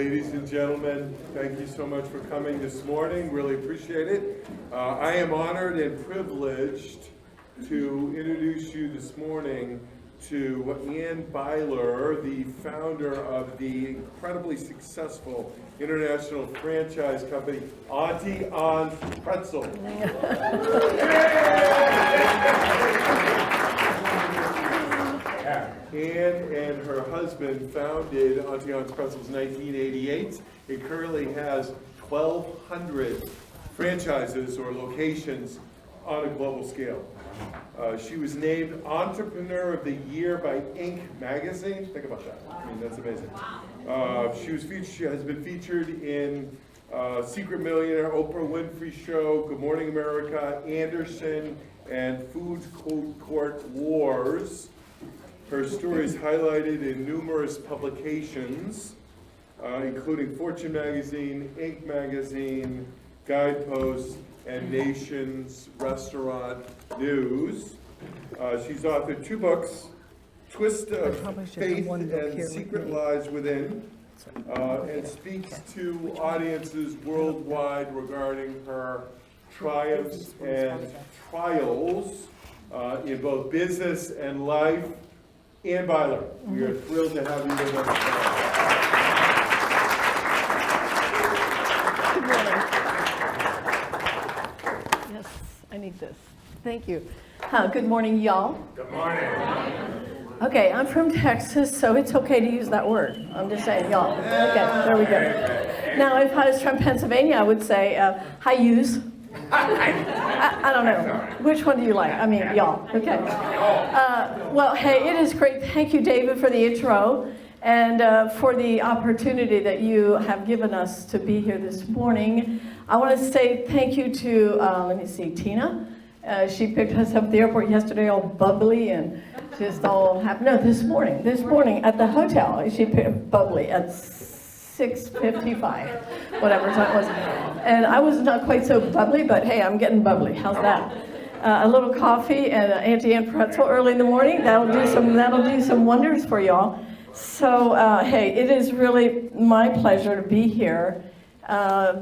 Ladies and gentlemen, thank you so much for coming this morning. Really appreciate it. I am honored and privileged to introduce you this morning to Anne Beiler, the founder of the incredibly successful international franchise company, Auntie on Pretzels. Anne and her husband founded Auntie on Pretzels in 1988. It currently has 1,200 franchises or locations on a global scale. She was named Entrepreneur of the Year by Inc. magazine. Think about that. I mean, that's amazing. She has been featured in Secret Millionaire, Oprah Winfrey Show, Good Morning America, Anderson, and Food Court Wars. Her story is highlighted in numerous publications, including Fortune Magazine, Inc. Magazine, Guidepost, and Nation's Restaurant News. She's authored 2 books, Twist of Faith and Secret Lies Within, and speaks to audiences worldwide regarding her triumphs and trials in both business and life. Anne Beiler, we are thrilled to have you with us today. Good morning. Yes, I need this. Thank you. Good morning, y'all. Good morning. Okay, I'm from Texas, so it's okay to use that word. I'm just saying, y'all. Okay, there we go. Now, if I was from Pennsylvania, I would say, hi, yous. I don't know. Which one do you like? I mean, y'all. Okay. Well, hey, it is great. Thank you, David, for the intro and for the opportunity that you have given us to be here this morning. I want to say thank you to, let me see, Tina. She picked us up at the airport yesterday all bubbly and just all happy. No, this morning at the hotel, she picked bubbly at 6:55, whatever time it was. And I was not quite so bubbly, but hey, I'm getting bubbly. How's that? A little coffee and an Auntie on Pretzel early in the morning. That'll do some wonders for y'all. So hey, it is really my pleasure to be here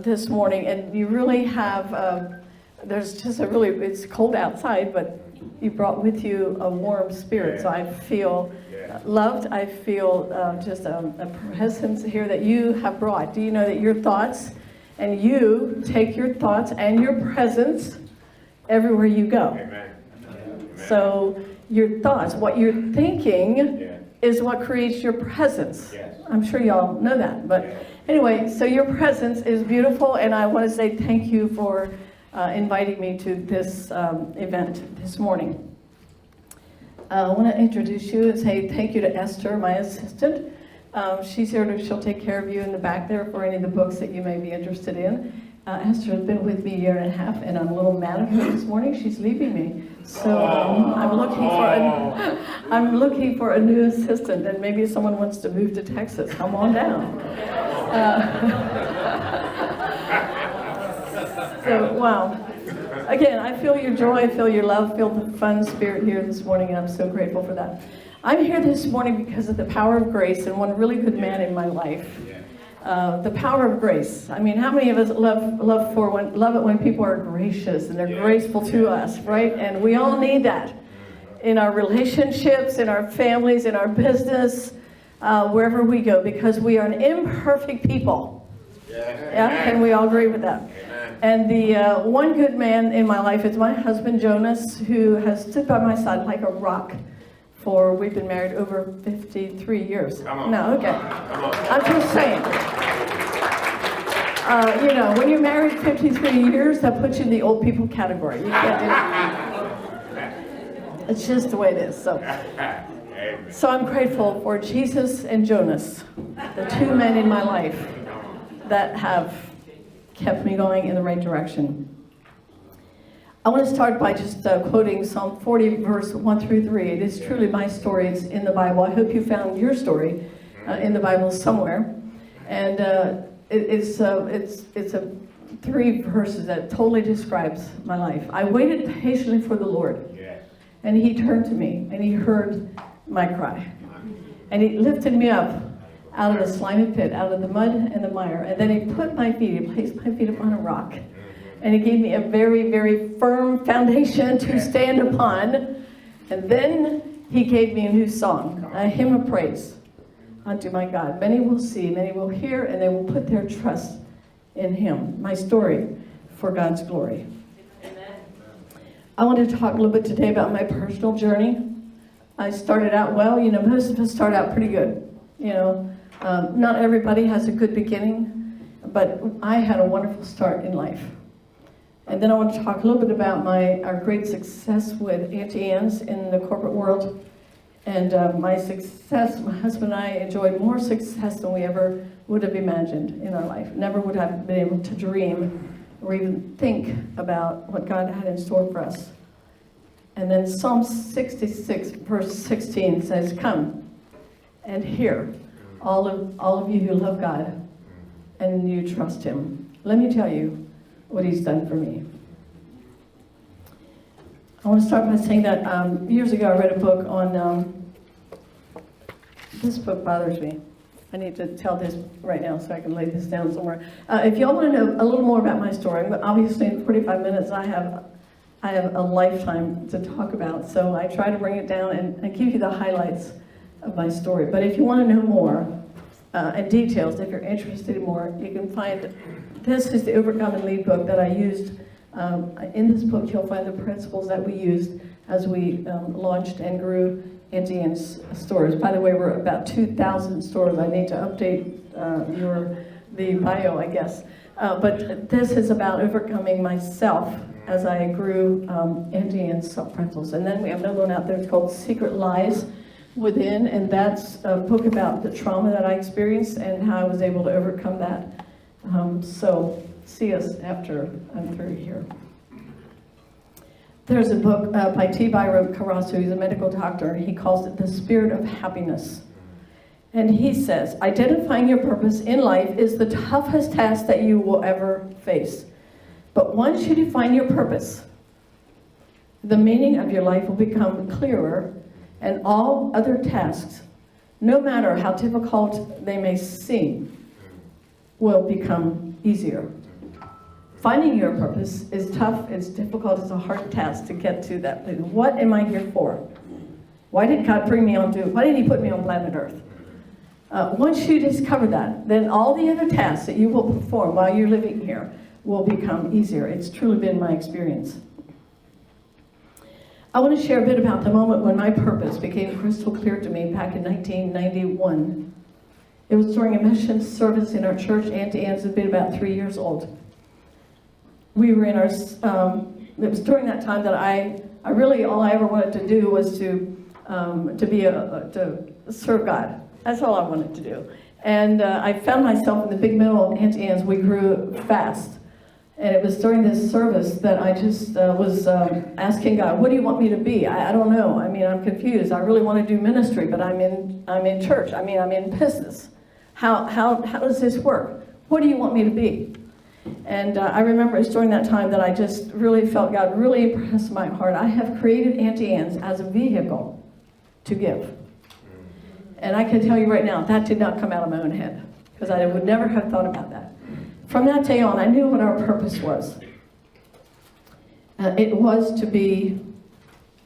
this morning, and you really have. There's just it's cold outside, but you brought with you a warm spirit. So I feel loved. I feel just a presence here that you have brought. Do you know that your thoughts, and you take your thoughts and your presence everywhere you go. Amen. So your thoughts, what you're thinking is what creates your presence. Yes. I'm sure y'all know that. But anyway, so your presence is beautiful, and I want to say thank you for inviting me to this event this morning. I want to introduce you and say thank you to Esther, my assistant. She's here she'll take care of you in the back there for any of the books that you may be interested in. Esther has been with me a year and a half, and I'm a little mad at her this morning. She's leaving me. So I'm looking for a new assistant, and maybe if someone wants to move to Texas, come on down. So, wow. Again, I feel your joy, I feel your love, feel the fun spirit here this morning, and I'm so grateful for that. I'm here this morning because of the power of grace and one really good man in my life. The power of grace. I mean, how many of us love it when people are gracious and they're graceful to us, right? And we all need that in our relationships, in our families, in our business, wherever we go, because we are an imperfect people. Yeah? Can we all agree with that? And the one good man in my life is my husband, Jonas, who has stood by my side like a rock for, we've been married over 53 years. No, okay. I'm just saying. You know, when you're married 53 years, that puts you in the old people category. You can't do it. It's just the way it is. So I'm grateful for Jesus and Jonas, the 2 men in my life that have kept me going in the right direction. I want to start by just quoting Psalm 40, verse 1 through 3. It is truly my story. It's in the Bible. I hope you found your story in the Bible somewhere. And it's 3 verses that totally describes my life. I waited patiently for the Lord, and He turned to me, and He heard my cry. And He lifted me up out of the slimy pit, out of the mud and the mire. And then he placed my feet upon a rock. And he gave me a very, very firm foundation to stand upon. And then he gave me a new song, a hymn of praise unto my God. Many will see, many will hear, and they will put their trust in him. My story for God's glory. I want to talk a little bit today about my personal journey. I started out well. Most of us start out pretty good. Not everybody has a good beginning, but I had a wonderful start in life. And then I want to talk a little bit about our great success with Auntie Anne's in the corporate world. And my success, my husband and I enjoyed more success than we ever would have imagined in our life. Never would have been able to dream or even think about what God had in store for us. And then Psalm 66, verse 16 says, "Come and hear, all of you who love God and you trust him. Let me tell you what he's done for me." I want to start by saying that years ago I read a book on, this book bothers me. I need to tell this right now so I can lay this down somewhere. If y'all want to know a little more about my story, obviously in 45 minutes I have a lifetime to talk about, so I try to bring it down and give you the highlights of my story. But if you want to know more and details, if you're interested in more, you can find, this is the Overcome and Lead book that I used. In this book you'll find the principles that we used as we launched and grew Auntie Anne's stores. By the way, we're about 2,000 stores. I need to update the bio, I guess. But this is about overcoming myself as I grew Auntie Anne's soft pretzels. And then we have another one out there, it's called Secret Lies Within, and that's a book about the trauma that I experienced and how I was able to overcome that. So see us after I'm through here. There's a book by Beiler of Auntie. He's a medical doctor. He calls it The Spirit of Happiness. And he says, identifying your purpose in life is the toughest task that you will ever face. But once you define your purpose, the meaning of your life will become clearer, and all other tasks, no matter how difficult they may seem, will become easier. Finding your purpose is tough, it's difficult, it's a hard task to get to that place. What am I here for? Why did God bring me why did he put me on planet Earth? Once you discover that, then all the other tasks that you will perform while you're living here will become easier. It's truly been my experience. I want to share a bit about the moment when my purpose became crystal clear to me back in 1991. It was during a mission service in our church. Auntie Anne's had been about 3 years old. We were in our, it was during that time that I really, all I ever wanted to do was to serve God. That's all I wanted to do. And I found myself in the big middle of Auntie Anne's. We grew fast. And it was during this service that I just was asking God, what do you want me to be? I don't know. I mean, I'm confused. I really want to do ministry, but I'm in church. I mean, I'm in business. How does this work? What do you want me to be? And I remember it's during that time that I just really felt God really impressed my heart. I have created Auntie Anne's as a vehicle to give. And I can tell you right now, that did not come out of my own head, because I would never have thought about that. From that day on, I knew what our purpose was. It was to be,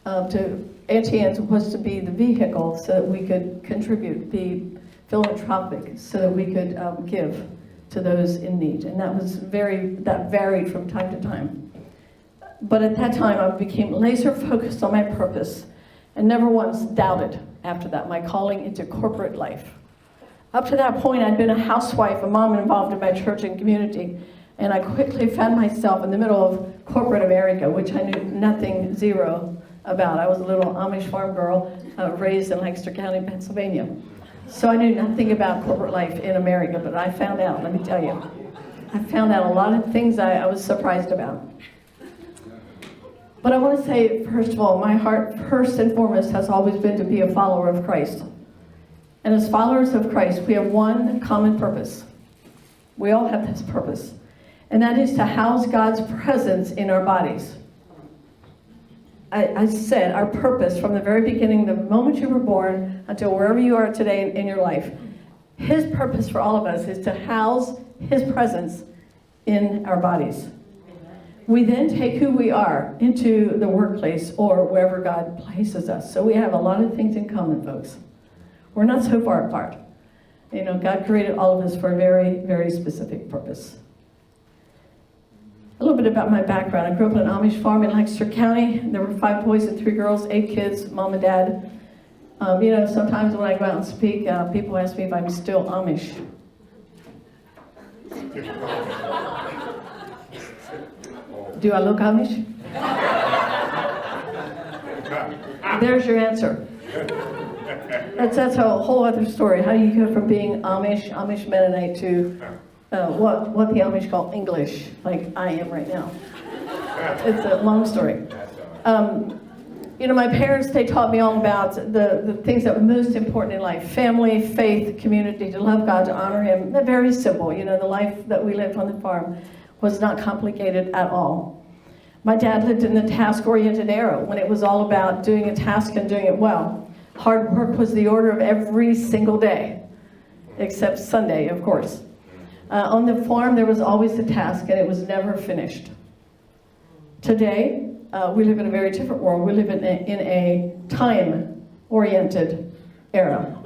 Auntie Anne's was to be the vehicle so that we could contribute, be philanthropic, so that we could give to those in need. And that varied from time to time. But at that time, I became laser focused on my purpose and never once doubted after that my calling into corporate life. Up to that point, I'd been a housewife, a mom involved in my church and community, and I quickly found myself in the middle of corporate America, which I knew nothing, zero about. I was a little Amish farm girl raised in Lancaster County, Pennsylvania. So I knew nothing about corporate life in America, but I found out, let me tell you. I found out a lot of things I was surprised about. But I want to say, first of all, my heart, first and foremost, has always been to be a follower of Christ. And as followers of Christ, we have one common purpose. We all have this purpose. And that is to house God's presence in our bodies. I said our purpose from the very beginning, the moment you were born until wherever you are today in your life, His purpose for all of us is to house His presence in our bodies. We then take who we are into the workplace or wherever God places us. So we have a lot of things in common, folks. We're not so far apart. You know, God created all of us for a very, very specific purpose. A little bit about my background. I grew up on an Amish farm in Lancaster County. There were 5 boys and 3 girls, 8 kids, mom and dad. You know, sometimes when I go out and speak, people ask me if I'm still Amish. Do I look Amish? There's your answer. That's a whole other story. How do you go from being Amish Mennonite to what the Amish call English, like I am right now? It's a long story. You know, my parents, they taught me all about the things that were most important in life. Family, faith, community, to love God, to honor Him. They're very simple. You know, the life that we lived on the farm was not complicated at all. My dad lived in the task-oriented era when it was all about doing a task and doing it well. Hard work was the order of every single day, except Sunday, of course. On the farm, there was always a task, and it was never finished. Today, we live in a very different world. We live in a time-oriented era.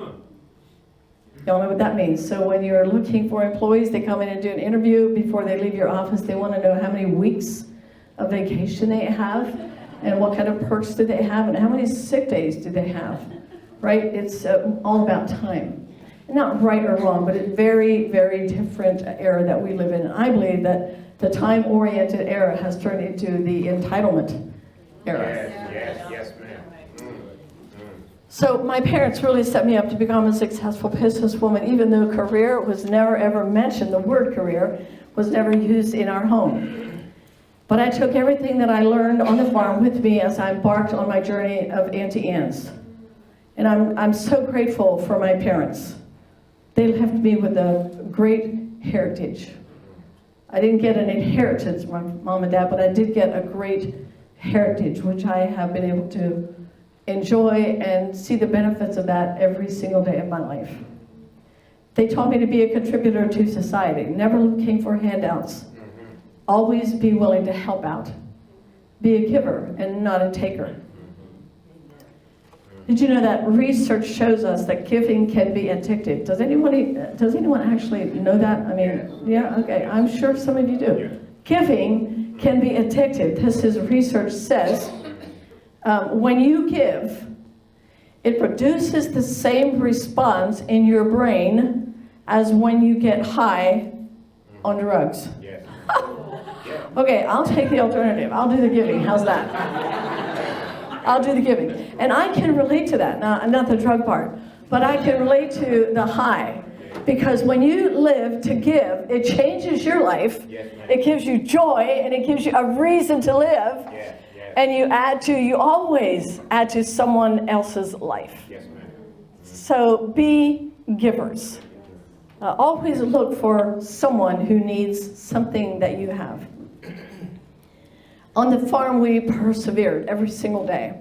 Y'all know what that means. So when you're looking for employees, they come in and do an interview. Before they leave your office, they want to know how many weeks of vacation they have, and what kind of perks do they have, and how many sick days do they have, right? It's all about time. Not right or wrong, but a very, very different era that we live in. And I believe that the time-oriented era has turned into the entitlement era. Yes, ma'am. So my parents really set me up to become a successful businesswoman, even though career was never ever mentioned. The word career was never used in our home. But I took everything that I learned on the farm with me as I embarked on my journey of Auntie Anne's. And I'm so grateful for my parents. They left me with a great heritage. I didn't get an inheritance from mom and dad, but I did get a great heritage, which I have been able to enjoy and see the benefits of that every single day of my life. They taught me to be a contributor to society, never looking for handouts. Always be willing to help out. Be a giver and not a taker. Did you know that research shows us that giving can be addictive? Does anyone actually know that? I mean, yeah, okay, I'm sure some of you do. Giving can be addictive. This is research says, when you give, it produces the same response in your brain as when you get high on drugs. Okay, I'll take the alternative. I'll do the giving. How's that? I'll do the giving. And I can relate to that. Not the drug part, but I can relate to the high. Because when you live to give, it changes your life. It gives you joy, and it gives you a reason to live. And you always add to someone else's life. So be givers. Always look for someone who needs something that you have. On the farm, we persevered every single day.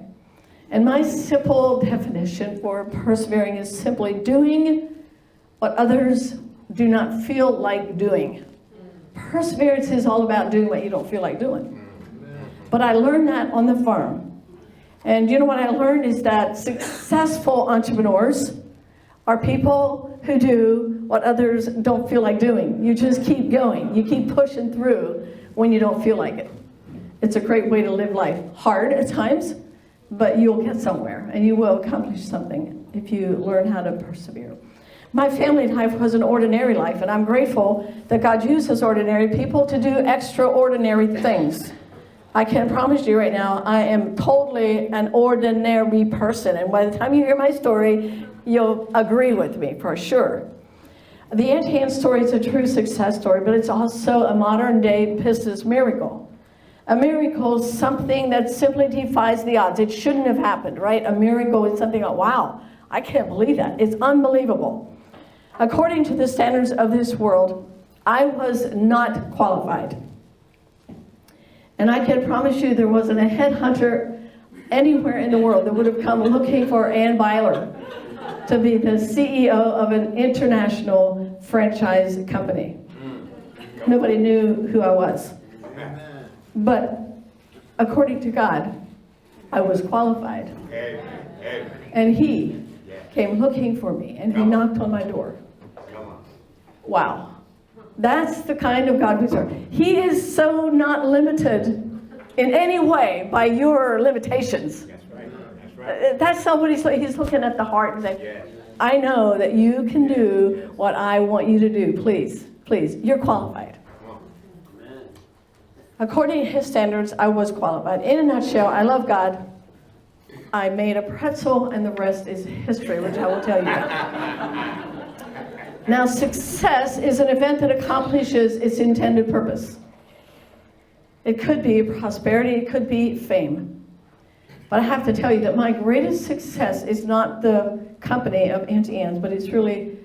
And my simple definition for persevering is simply doing what others do not feel like doing. Perseverance is all about doing what you don't feel like doing. But I learned that on the farm. And you know what I learned is that successful entrepreneurs are people who do what others don't feel like doing. You just keep going. You keep pushing through when you don't feel like it. It's a great way to live life. Hard at times, but you'll get somewhere and you will accomplish something if you learn how to persevere. My family life was an ordinary life, and I'm grateful that God uses ordinary people to do extraordinary things. I can promise you right now, I am totally an ordinary person, and by the time you hear my story, you'll agree with me for sure. The Auntie Anne story is a true success story, but it's also a modern day business miracle. A miracle is something that simply defies the odds. It shouldn't have happened, right? A miracle is something like, wow, I can't believe that. It's unbelievable. According to the standards of this world, I was not qualified. And I can promise you there wasn't a headhunter anywhere in the world that would have come looking for Anne Beiler to be the CEO of an international franchise company. Nobody knew who I was. But according to God, I was qualified. And He came looking for me, and He knocked on my door. Wow. That's the kind of God we serve. He is so not limited in any way by your limitations. That's right. That's somebody's, He's looking at the heart and saying, I know that you can do what I want you to do. Please, please, you're qualified. According to His standards, I was qualified. In a nutshell, I love God. I made a pretzel, and the rest is history, which I will tell you. Now, success is an event that accomplishes its intended purpose. It could be prosperity, it could be fame. But I have to tell you that my greatest success is not the company of Auntie Anne's, but it's really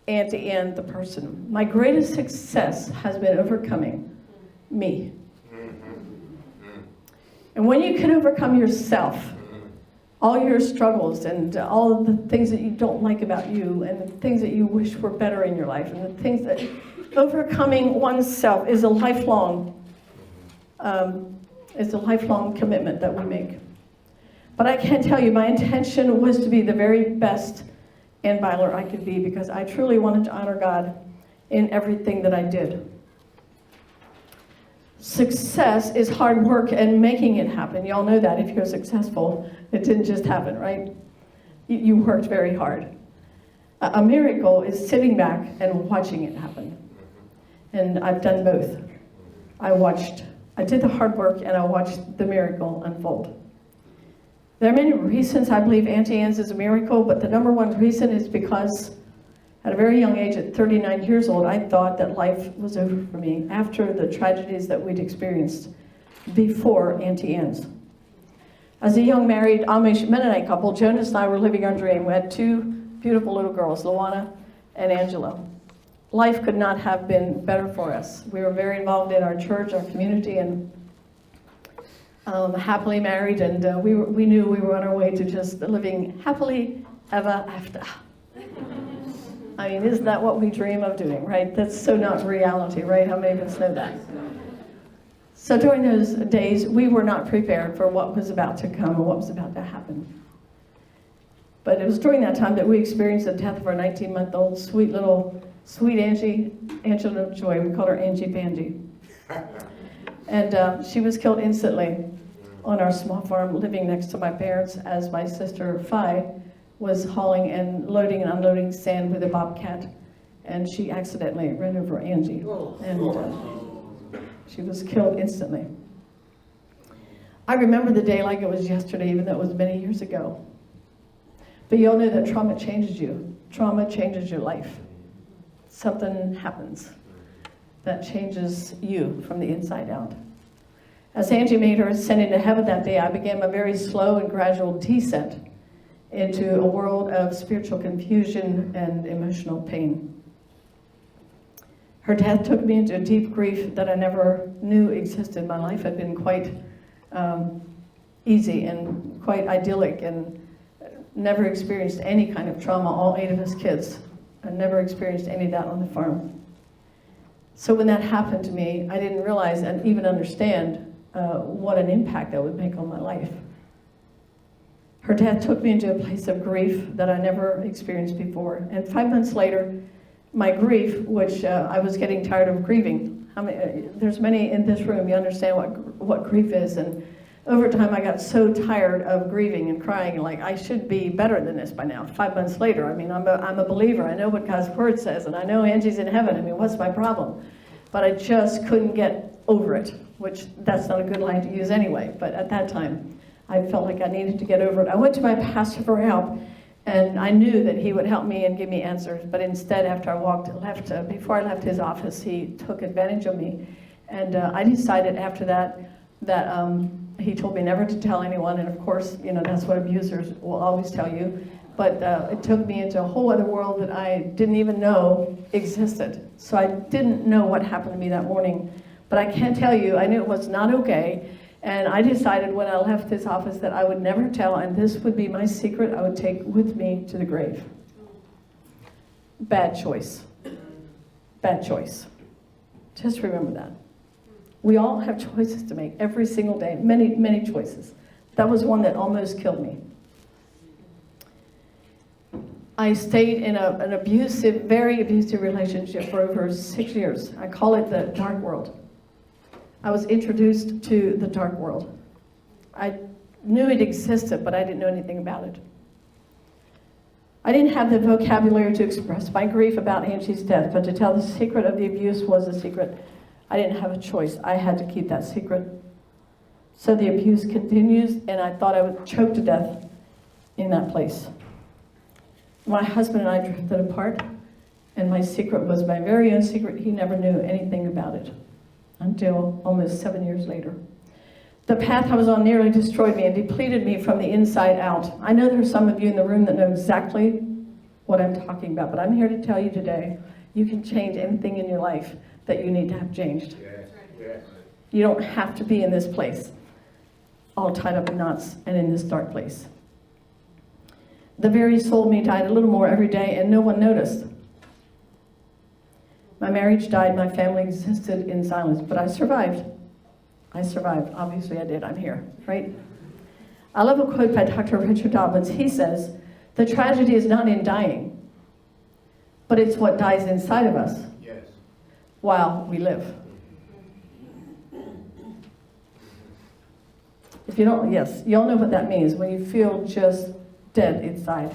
Auntie Anne, the person. My greatest success has been overcoming me. And when you can overcome yourself, all your struggles and all of the things that you don't like about you and the things that you wish were better in your life and the things that overcoming oneself is a lifelong commitment that we make. But I can tell you, my intention was to be the very best Anne Beiler I could be, because I truly wanted to honor God in everything that I did. Success is hard work and making it happen. Y'all know that if you're successful. It didn't just happen, right? You worked very hard. A miracle is sitting back and watching it happen. And I've done both. I did the hard work and I watched the miracle unfold. There are many reasons I believe Auntie Anne's is a miracle, but the number one reason is because at a very young age, at 39 years old, I thought that life was over for me after the tragedies that we'd experienced before Auntie Anne's. As a young married Amish Mennonite couple, Jonas and I were living our dream. We had two beautiful little girls, Luana and Angela. Life could not have been better for us. We were very involved in our church, our community, and happily married, and we knew we were on our way to just living happily ever after. I mean, isn't that what we dream of doing, right? That's so not reality, right? How many of us know that? So during those days, we were not prepared for what was about to come and what was about to happen. But it was during that time that we experienced the death of our 19-month-old sweet Angie, Angela Joy. We called her Angie Bandy. And she was killed instantly on our small farm living next to my parents, as my sister Fi was hauling and loading and unloading sand with a bobcat, and she accidentally ran over Angie, and she was killed instantly. I remember the day like it was yesterday, even though it was many years ago. But you all know that trauma changes you. Trauma changes your life. Something happens that changes you from the inside out. As Angie made her ascent into heaven that day, I began a very slow and gradual descent into a world of spiritual confusion and emotional pain. Her death took me into a deep grief that I never knew existed. My life had been quite easy and quite idyllic, and never experienced any kind of trauma, all 8 of us kids. I never experienced any of that on the farm. So when that happened to me, I didn't realize and even understand what an impact that would make on my life. Her death took me into a place of grief that I never experienced before. And 5 months later, my grief, which I was getting tired of grieving. There's many in this room, you understand what grief is. And over time, I got so tired of grieving and crying, like I should be better than this by now. 5 months later, I mean, I'm a believer. I know what God's word says, and I know Angie's in heaven. I mean, what's my problem? But I just couldn't get over it, which that's not a good line to use anyway. But at that time, I felt like I needed to get over it. I went to my pastor for help, and I knew that he would help me and give me answers. But instead, after I before I left his office, he took advantage of me. And I decided after that he told me never to tell anyone. And of course, you know, that's what abusers will always tell you. But it took me into a whole other world that I didn't even know existed. So I didn't know what happened to me that morning. But I can tell you, I knew it was not okay. And I decided when I left this office that I would never tell, and this would be my secret I would take with me to the grave. Bad choice. Bad choice. Just remember that. We all have choices to make every single day, many, many choices. That was one that almost killed me. I stayed in an abusive, very abusive relationship for over 6 years. I call it the dark world. I was introduced to the dark world. I knew it existed, but I didn't know anything about it. I didn't have the vocabulary to express my grief about Angie's death, but to tell the secret of the abuse was a secret. I didn't have a choice. I had to keep that secret. So the abuse continues, and I thought I would choke to death in that place. My husband and I drifted apart, and my secret was my very own secret. He never knew anything about it until almost 7 years later. The path I was on nearly destroyed me and depleted me from the inside out. I know there are some of you in the room that know exactly what I'm talking about, but I'm here to tell you today, you can change anything in your life that you need to have changed. You don't have to be in this place, all tied up in knots and in this dark place. The very soul of me died a little more every day, and no one noticed. My marriage died, my family existed in silence, but I survived. I survived. Obviously I did. I'm here, right? I love a quote by Dr. Richard Dobbins. He says, "The tragedy is not in dying, but it's what dies inside of us while we live." If you don't, yes, you all know what that means, when you feel just dead inside.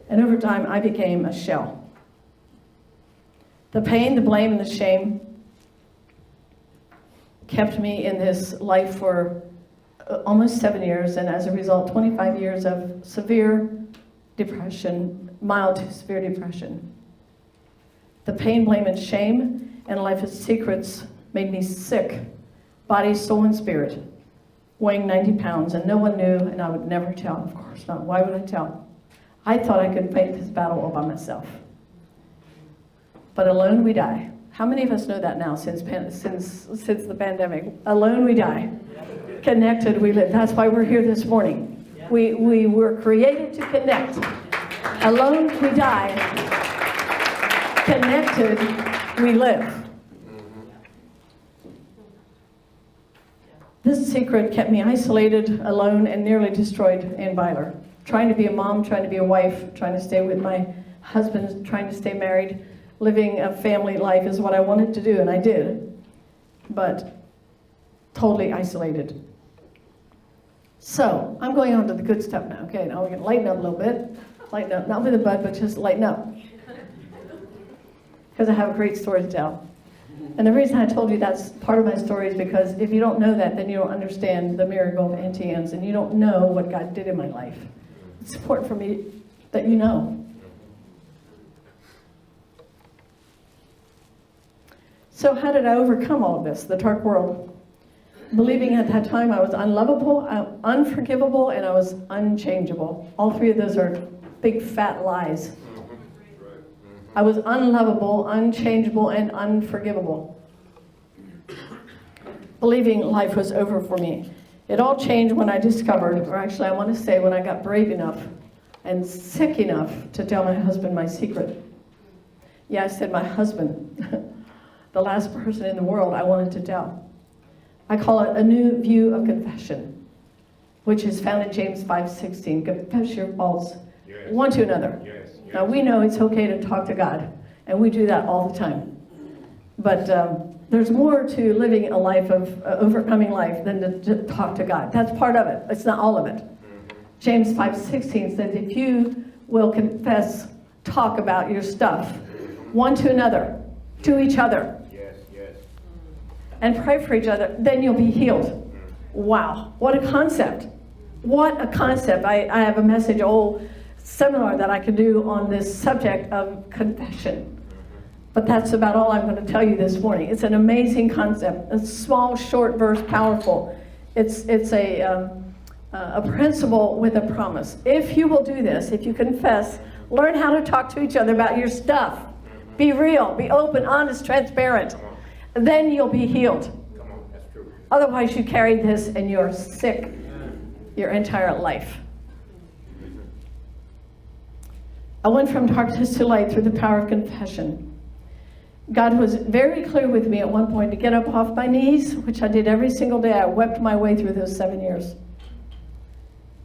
And over time, I became a shell. The pain, the blame, and the shame kept me in this life for almost 7 years, and as a result, 25 years of severe depression, mild to severe depression. The pain, blame, and shame, and a life of secrets made me sick, body, soul, and spirit, weighing 90 pounds, and no one knew, and I would never tell, of course not. Why would I tell? I thought I could fight this battle all by myself. But alone we die. How many of us know that now since the pandemic? Alone we die. Connected we live. That's why we're here this morning. We were created to connect. Alone we die. Connected we live. This secret kept me isolated, alone, and nearly destroyed Anne Beiler. Trying to be a mom, trying to be a wife, trying to stay with my husband, trying to stay married. Living a family life is what I wanted to do, and I did, but totally isolated. So, I'm going on to the good stuff now. Okay, now we're going to lighten up a little bit. Lighten up, not with a bud, but just lighten up. Because I have a great story to tell. And the reason I told you that's part of my story is because if you don't know that, then you don't understand the miracle of Auntie Anne's, and you don't know what God did in my life. It's important for me that you know. So how did I overcome all of this, the dark world? Believing at that time I was unlovable, unforgivable, and I was unchangeable. All three of those are big fat lies. I was unlovable, unchangeable, and unforgivable. Believing life was over for me. It all changed when I discovered, or actually I want to say when I got brave enough and sick enough to tell my husband my secret. Yeah, I said my husband. The last person in the world I wanted to tell. I call it a new view of confession, which is found in James 5:16. Confess your faults one to another. Now we know it's okay to talk to God, and we do that all the time. But there's more to living a life of overcoming life than to talk to God. That's part of it. It's not all of it. James 5:16 says, if you will confess, talk about your stuff, one to another, to each other, and pray for each other, then you'll be healed. Wow, what a concept. What a concept. I have a message, a whole seminar that I could do on this subject of confession. But that's about all I'm going to tell you this morning. It's an amazing concept. A small, short verse, powerful. It's a principle with a promise. If you will do this, if you confess, learn how to talk to each other about your stuff. Be real, be open, honest, transparent. Then you'll be healed. Otherwise, you carry this and you're sick your entire life. I went from darkness to light through the power of confession. God was very clear with me at one point to get up off my knees, which I did every single day. I wept my way through those 7 years.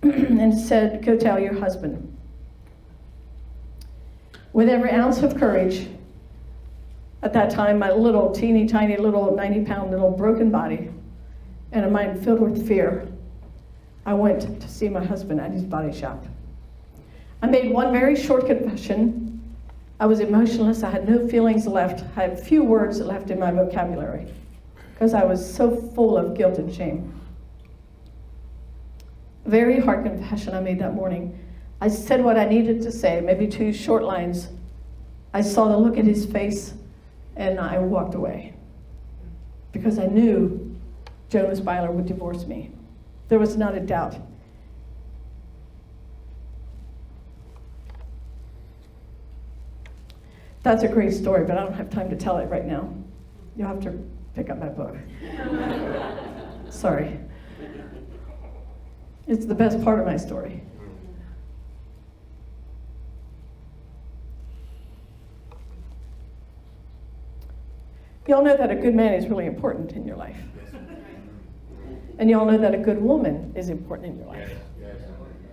And said, go tell your husband. With every ounce of courage, at that time, my little teeny tiny little 90-pound little broken body and a mind filled with fear, I went to see my husband at his body shop. I made one very short confession. I was emotionless. I had no feelings left. I had few words left in my vocabulary because I was so full of guilt and shame. Very hard confession I made that morning. I said what I needed to say, maybe 2 short lines. I saw the look in his face and I walked away because I knew Jonas Beiler would divorce me. There was not a doubt. That's a great story, but I don't have time to tell it right now. You'll have to pick up my book. Sorry. It's the best part of my story. Y'all know that a good man is really important in your life. And y'all know that a good woman is important in your life.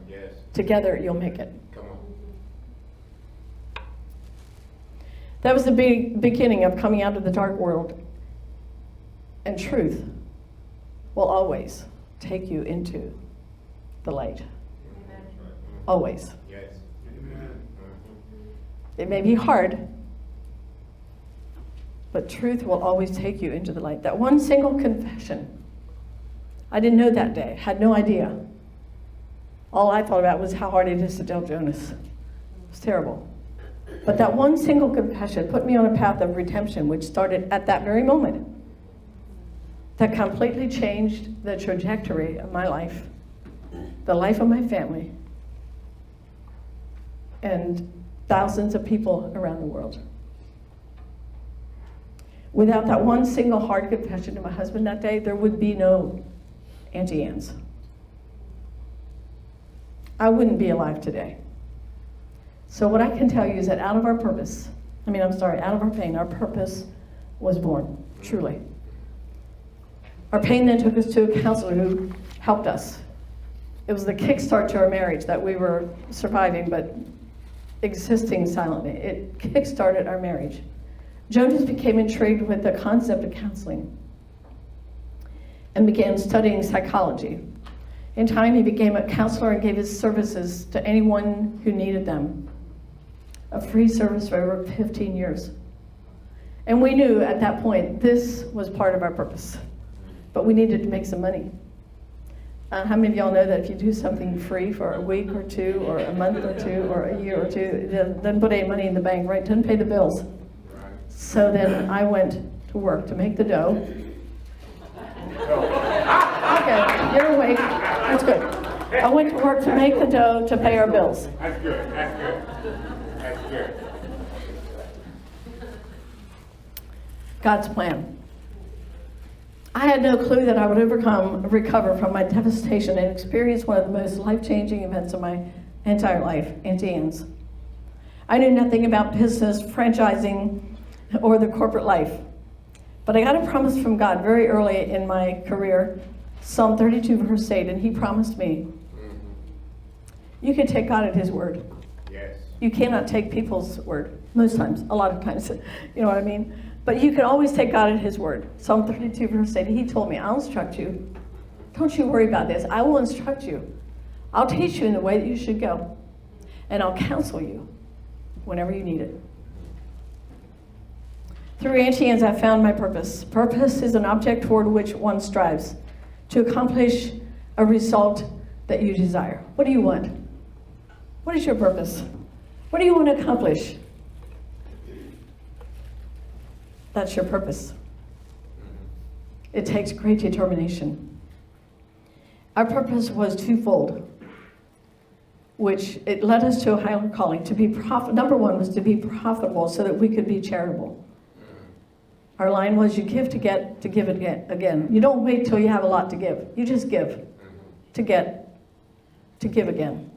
Yes. Together, you'll make it. Come on. That was the beginning of coming out of the dark world. And truth will always take you into the light. Always. Yes. It may be hard, but truth will always take you into the light. That one single confession, I didn't know that day, had no idea. All I thought about was how hard it is to tell Jonas. It was terrible. But that one single confession put me on a path of redemption, which started at that very moment. That completely changed the trajectory of my life, the life of my family, and thousands of people around the world. Without that one single hard confession to my husband that day, there would be no Auntie Anne's. I wouldn't be alive today. So what I can tell you is that out of our pain, our purpose was born, truly. Our pain then took us to a counselor who helped us. It was the kickstart to our marriage that we were surviving, but existing silently. It kickstarted our marriage. Jonas became intrigued with the concept of counseling and began studying psychology. In time, he became a counselor and gave his services to anyone who needed them. A free service for over 15 years. And we knew at that point this was part of our purpose, but we needed to make some money. How many of y'all know that if you do something free for a week or two, or a month or two, or a year or two, it doesn't put any money in the bank, right? It doesn't pay the bills. So then I went to work to make the dough. Okay, you're awake. That's good. I went to work to make the dough to pay our bills. That's good. That's good. God's plan. I had no clue that I would recover from my devastation and experience one of the most life-changing events of my entire life, Auntie Anne's. I knew nothing about business, franchising, or the corporate life. But I got a promise from God very early in my career, Psalm 32, verse 8, and he promised me, you can take God at his word. Yes. You cannot take people's word, most times, a lot of times, you know what I mean? But you can always take God at his word. Psalm 32, verse 8, he told me, I'll instruct you. Don't you worry about this. I will instruct you. I'll teach you in the way that you should go. And I'll counsel you whenever you need it. Through Auntie Anne's, I found my purpose. Purpose is an object toward which one strives to accomplish a result that you desire. What do you want? What is your purpose? What do you want to accomplish? That's your purpose. It takes great determination. Our purpose was twofold, which it led us to a higher calling. Number one was to be profitable so that we could be charitable. Our line was, you give to get, to give again. You don't wait till you have a lot to give. You just give to get, to give again.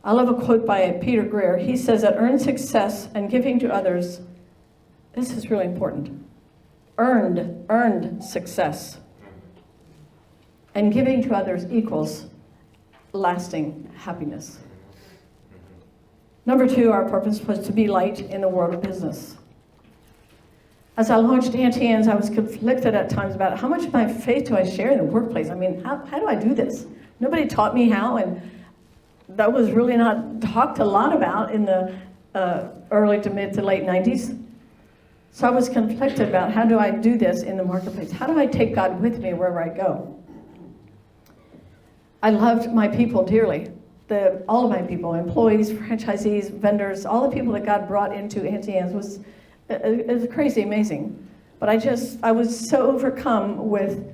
I love a quote by Peter Greer. He says that earned success and giving to others, this is really important. Earned success and giving to others equals lasting happiness. Number 2, our purpose was to be light in the world of business. As I launched Auntie Anne's, I was conflicted at times about how much of my faith do I share in the workplace. I mean, how do I do this? Nobody taught me how, and that was really not talked a lot about in the early to mid to late 90s. So I was conflicted about how do I do this in the marketplace? How do I take God with me wherever I go? I loved my people dearly. All of my people, employees, franchisees, vendors, all the people that God brought into Auntie Anne's was crazy amazing. But I was so overcome with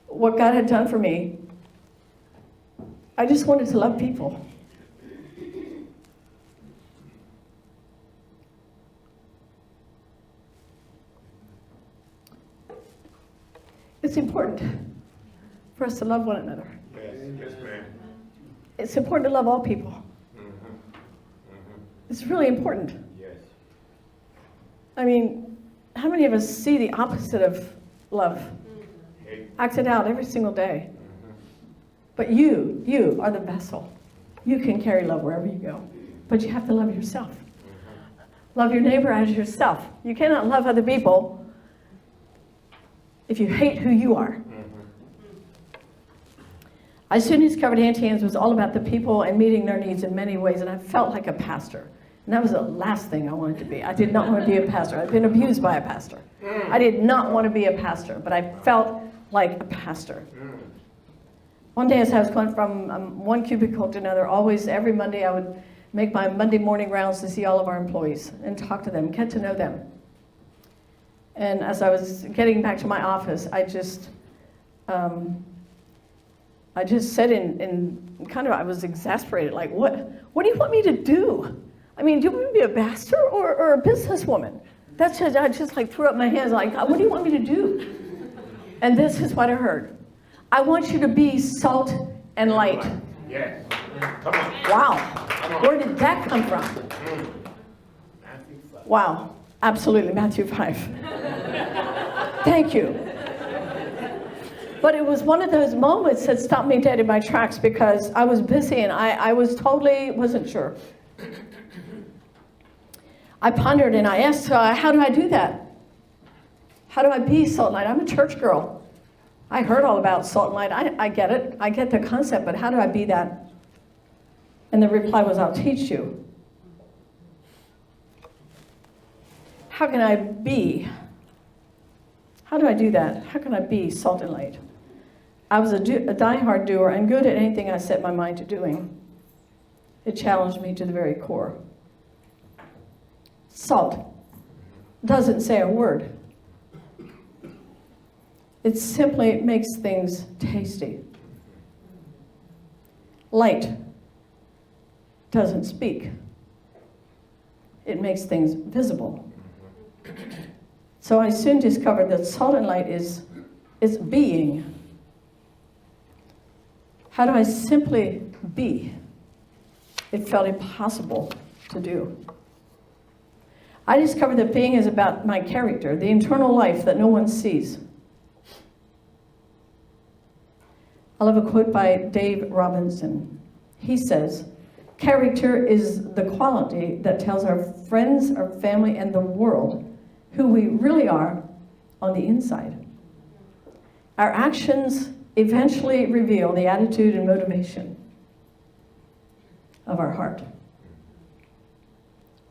what God had done for me. I just wanted to love people. It's important for us to love one another. Yes, ma'am. It's important to love all people. It's really important. Yes. I mean, how many of us see the opposite of love? Acted out every single day. But you are the vessel. You can carry love wherever you go. But you have to love yourself. Love your neighbor as yourself. You cannot love other people if you hate who you are. I soon discovered Auntie Anne's was all about the people and meeting their needs in many ways, and I felt like a pastor. And that was the last thing I wanted to be. I did not want to be a pastor. I've been abused by a pastor. I did not want to be a pastor, but I felt like a pastor. One day as I was going from one cubicle to another, always every Monday I would make my Monday morning rounds to see all of our employees and talk to them, get to know them. And as I was getting back to my office, I just said in kind of, I was exasperated, like, what do you want me to do? I mean, do you want me to be a pastor or a businesswoman? That's just, I just like threw up my hands like, what do you want me to do? And this is what I heard. I want you to be salt and light. Yes. Come on. Wow. Come on. Where did that come from? Matthew 5. Wow. Absolutely, Matthew 5. Thank you. But it was one of those moments that stopped me dead in my tracks because I was busy and I wasn't sure. I pondered and I asked, how do I do that? How do I be salt and light? I'm a church girl. I heard all about salt and light. I get it. I get the concept, but how do I be that? And the reply was, I'll teach you. How can I be? How do I do that? How can I be salt and light? I was a diehard doer and good at anything I set my mind to doing. It challenged me to the very core. Salt doesn't say a word. It simply makes things tasty. Light doesn't speak. It makes things visible. So I soon discovered that salt and light is being. How do I simply be? It felt impossible to do. I discovered that being is about my character, the internal life that no one sees. I love a quote by Dave Robinson. He says, character is the quality that tells our friends, our family, and the world who we really are on the inside. Our actions eventually reveal the attitude and motivation of our heart.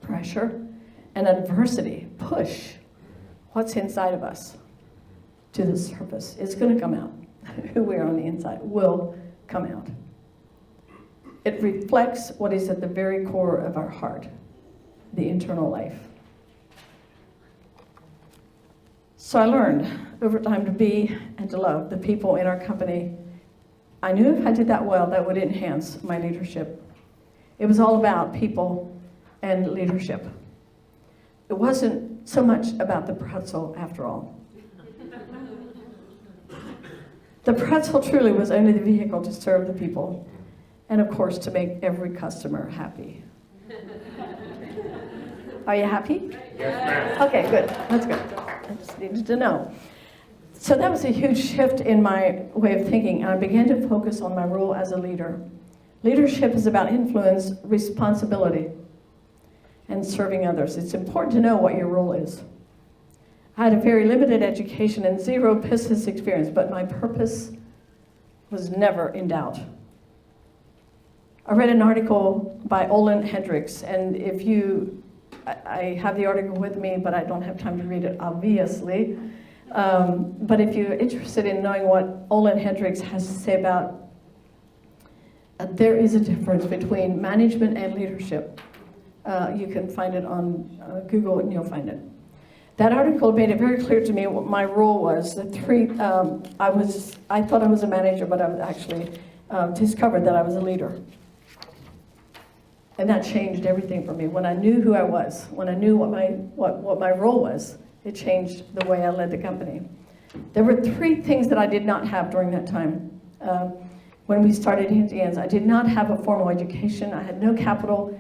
Pressure and adversity push what's inside of us to the surface. It's going to come out. Who we are on the inside will come out. It reflects what is at the very core of our heart, the internal life. So I learned over time to be and to love the people in our company. I knew if I did that well, that would enhance my leadership. It was all about people and leadership. It wasn't so much about the pretzel after all. The pretzel truly was only the vehicle to serve the people, and of course to make every customer happy. Are you happy? Yes, ma'am. Okay, good. That's good. I just needed to know. So that was a huge shift in my way of thinking, and I began to focus on my role as a leader. Leadership is about influence, responsibility, and serving others. It's important to know what your role is. I had a very limited education and zero business experience, but my purpose was never in doubt. I read an article by Olin Hendricks, and I have the article with me, but I don't have time to read it, obviously. But if you're interested in knowing what Olin Hendricks has to say about there is a difference between management and leadership. You can find it on Google and you'll find it. That article made it very clear to me what my role was. I thought I was a manager, but I was actually discovered that I was a leader. And that changed everything for me. When I knew who I was, when I knew what my role was, it changed the way I led the company. There were 3 things that I did not have during that time. When we started Indians, I did not have a formal education, I had no capital,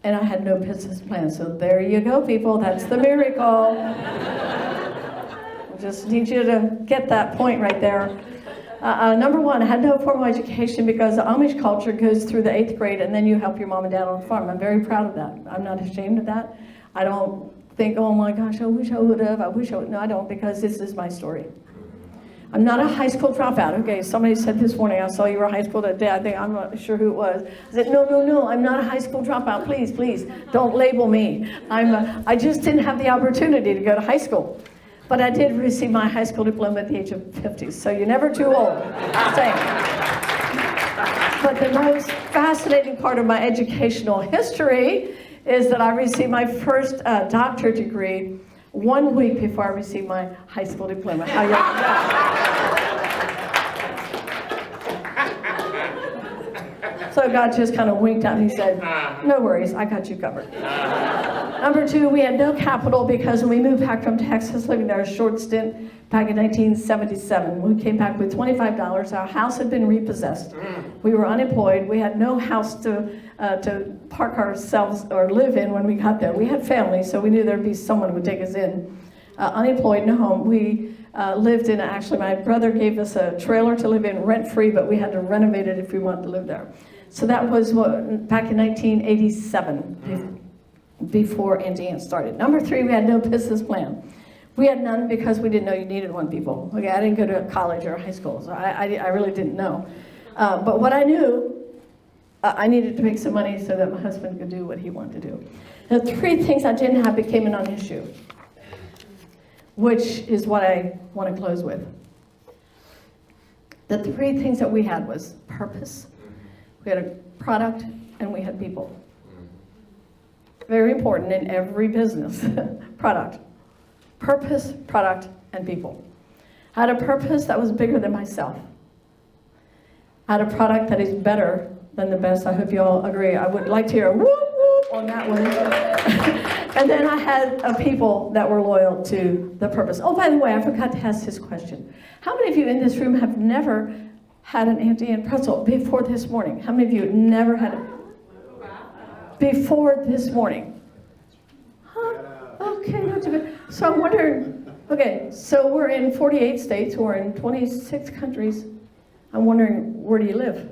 and I had no business plan. So there you go, people, that's the miracle. I just need you to get that point right there. Number 1, I had no formal education because the Amish culture goes through the 8th grade and then you help your mom and dad on the farm. I'm very proud of that. I'm not ashamed of that. I don't think, oh my gosh, I wish I would have, No, I don't, because this is my story. I'm not a high school dropout. Okay, somebody said this morning, I saw you were a high school that day. I'm not sure who it was. I said, no, I'm not a high school dropout. Please, don't label me. I just didn't have the opportunity to go to high school. But I did receive my high school diploma at the age of 50, so you're never too old. Same. But the most fascinating part of my educational history is that I received my first doctorate degree 1 week before I received my high school diploma. How young is that? So God just kind of winked out and he said, no worries, I got you covered. Number 2, we had no capital because when we moved back from Texas, living there a short stint back in 1977, we came back with $25. Our house had been repossessed. We were unemployed. We had no house to park ourselves or live in when we got there. We had family, so we knew there'd be someone who would take us in. Unemployed, no home. We lived in, actually, my brother gave us a trailer to live in rent-free, but we had to renovate it if we wanted to live there. So that was back in 1987, before Auntie Anne started. Number 3, we had no business plan. We had none because we didn't know you needed one, people. Okay, I didn't go to college or high school, so I really didn't know. But what I knew, I needed to make some money so that my husband could do what he wanted to do. The 3 things I didn't have became a non-issue, which is what I want to close with. The 3 things that we had was purpose, we had a product, and we had people. Very important in every business. Product. Purpose, product, and people. I had a purpose that was bigger than myself. I had a product that is better than the best. I hope you all agree. I would like to hear a whoop whoop on that one. And then I had people that were loyal to the purpose. Oh, by the way, I forgot to ask this question. How many of you in this room have never had an Auntie Anne pretzel before this morning? How many of you never had it before this morning? Huh? Okay, not too bad. So I'm wondering, okay, so we're in 48 states, we're in 26 countries. I'm wondering, where do you live?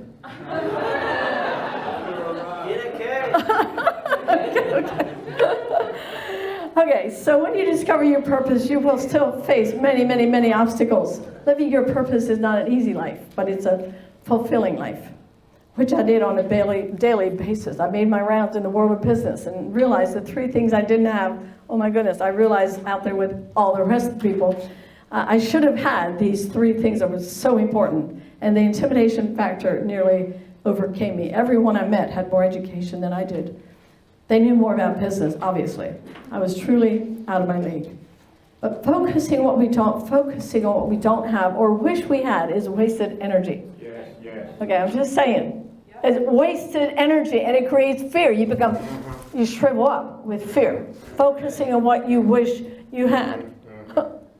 Okay, so when you discover your purpose, you will still face many obstacles. Living your purpose is not an easy life, but it's a fulfilling life, which I did on a daily basis. I made my rounds in the world of business and realized the 3 things I didn't have, oh my goodness, I realized out there with all the rest of the people, I should have had these 3 things that were so important. And the intimidation factor nearly overcame me. Everyone I met had more education than I did. They knew more about business, obviously. I was truly out of my league. But focusing on what we don't have or wish we had is wasted energy. Yes. Okay, I'm just saying. It's wasted energy and it creates fear. You shrivel up with fear. Focusing on what you wish you had.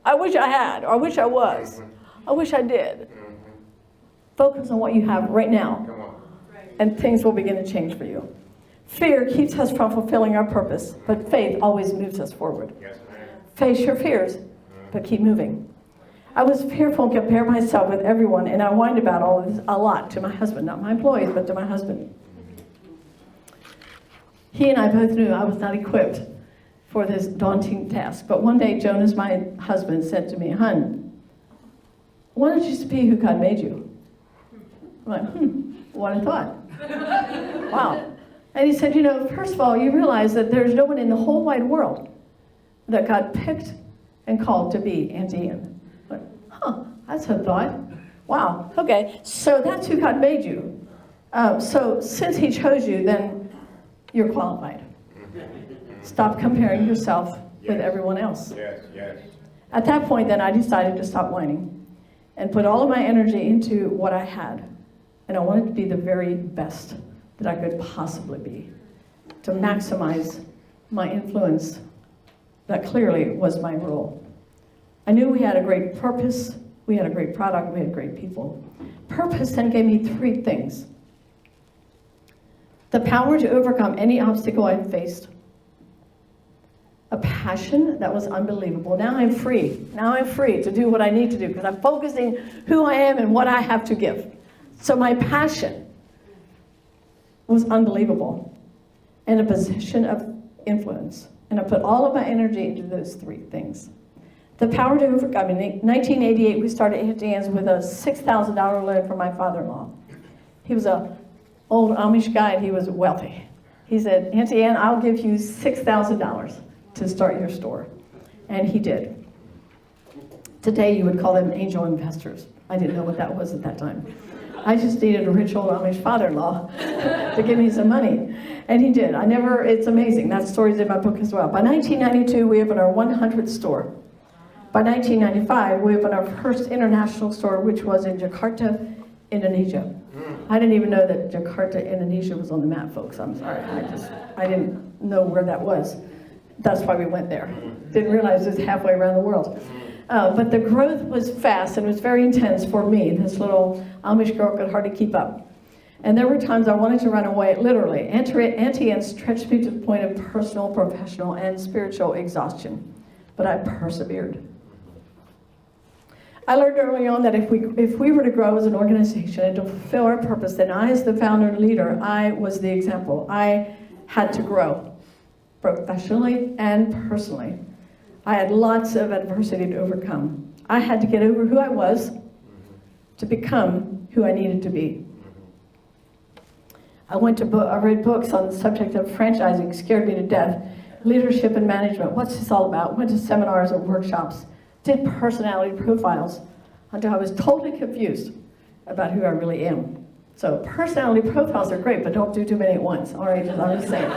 I wish I had, or I wish I was. I wish I did. Focus on what you have right now, Come on. and things will begin to change for you. Fear keeps us from fulfilling our purpose, but faith always moves us forward. Yes, ma'am. Face your fears, but keep moving. I was fearful and compared myself with everyone, and I whined about all of this a lot to my husband, not my employees, but to my husband. He and I both knew I was not equipped for this daunting task. But one day, Jonas, my husband, said to me, "Hun, why don't you just be who God made you?" I'm like, what a thought. Wow. And he said, first of all, you realize that there's no one in the whole wide world that God picked and called to be Auntie Anne. Like, that's a thought. Wow, okay, so that's who God made you. So since he chose you, then you're qualified. Stop comparing yourself with everyone else. Yes, yes. At that point, then, I decided to stop whining and put all of my energy into what I had. And I wanted to be the very best that I could possibly be, to maximize my influence. That clearly was my role. I knew we had a great purpose, we had a great product, we had great people. Purpose then gave me three things: the power to overcome any obstacle I faced, a passion that was unbelievable. Now I'm free. Now I'm free to do what I need to do because I'm focusing who I am and what I have to give. So my passion was unbelievable, and a position of influence. And I put all of my energy into those three things. The power to overcome. In 1988, we started Auntie Anne's with a $6,000 loan from my father-in-law. He was an old Amish guy, and he was wealthy. He said, "Auntie Anne, I'll give you $6,000 to start your store." And he did. Today, you would call them angel investors. I didn't know what that was at that time. I just needed a rich old Amish father-in-law to give me some money. And he did. It's amazing. That story's in my book as well. By 1992, we opened our 100th store. By 1995, we opened our first international store, which was in Jakarta, Indonesia. I didn't even know that Jakarta, Indonesia was on the map, folks. I'm sorry. I didn't know where that was. That's why we went there. Didn't realize it was halfway around the world. But the growth was fast and it was very intense for me. This little Amish girl could hardly keep up. And there were times I wanted to run away, literally. Auntie Anne stretched me to the point of personal, professional, and spiritual exhaustion. But I persevered. I learned early on that if we were to grow as an organization and to fulfill our purpose, then I, as the founder and leader, I was the example. I had to grow, professionally and personally. I had lots of adversity to overcome. I had to get over who I was to become who I needed to be. I read books on the subject of franchising, scared me to death. Leadership and management, what's this all about? Went to seminars and workshops, did personality profiles until I was totally confused about who I really am. So personality profiles are great, but don't do too many at once. All right, I'm just saying.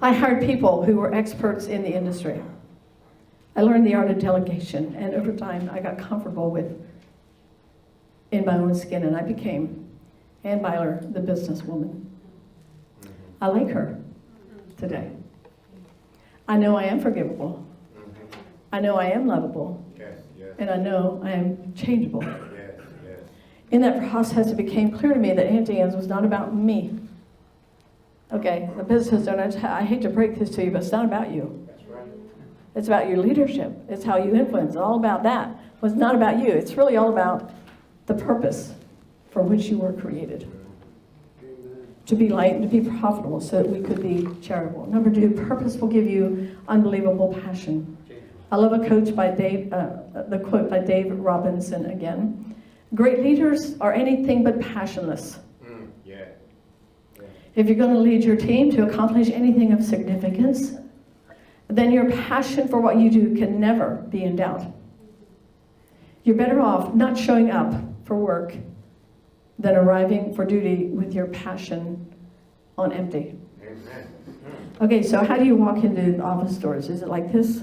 I hired people who were experts in the industry. I learned the art of delegation, and over time I got comfortable in my own skin, and I became Anne Beiler, the businesswoman. I like her today. I know I am forgivable. I know I am lovable. Yes, yes. And I know I am changeable. Yes, yes. In that process, it became clear to me that Auntie Anne's was not about me. Okay, the business owner, I hate to break this to you, but it's not about you. That's right. It's about your leadership. It's how you influence. It's all about that. It's not about you. It's really all about the purpose for which you were created. To be light and to be profitable so that we could be charitable. Number 2, purpose will give you unbelievable passion. I love a quote by Dave Robinson again. Great leaders are anything but passionless. Yeah. If you're going to lead your team to accomplish anything of significance, then your passion for what you do can never be in doubt. You're better off not showing up for work than arriving for duty with your passion on empty. Amen. Okay, so how do you walk into office doors? Is it like this?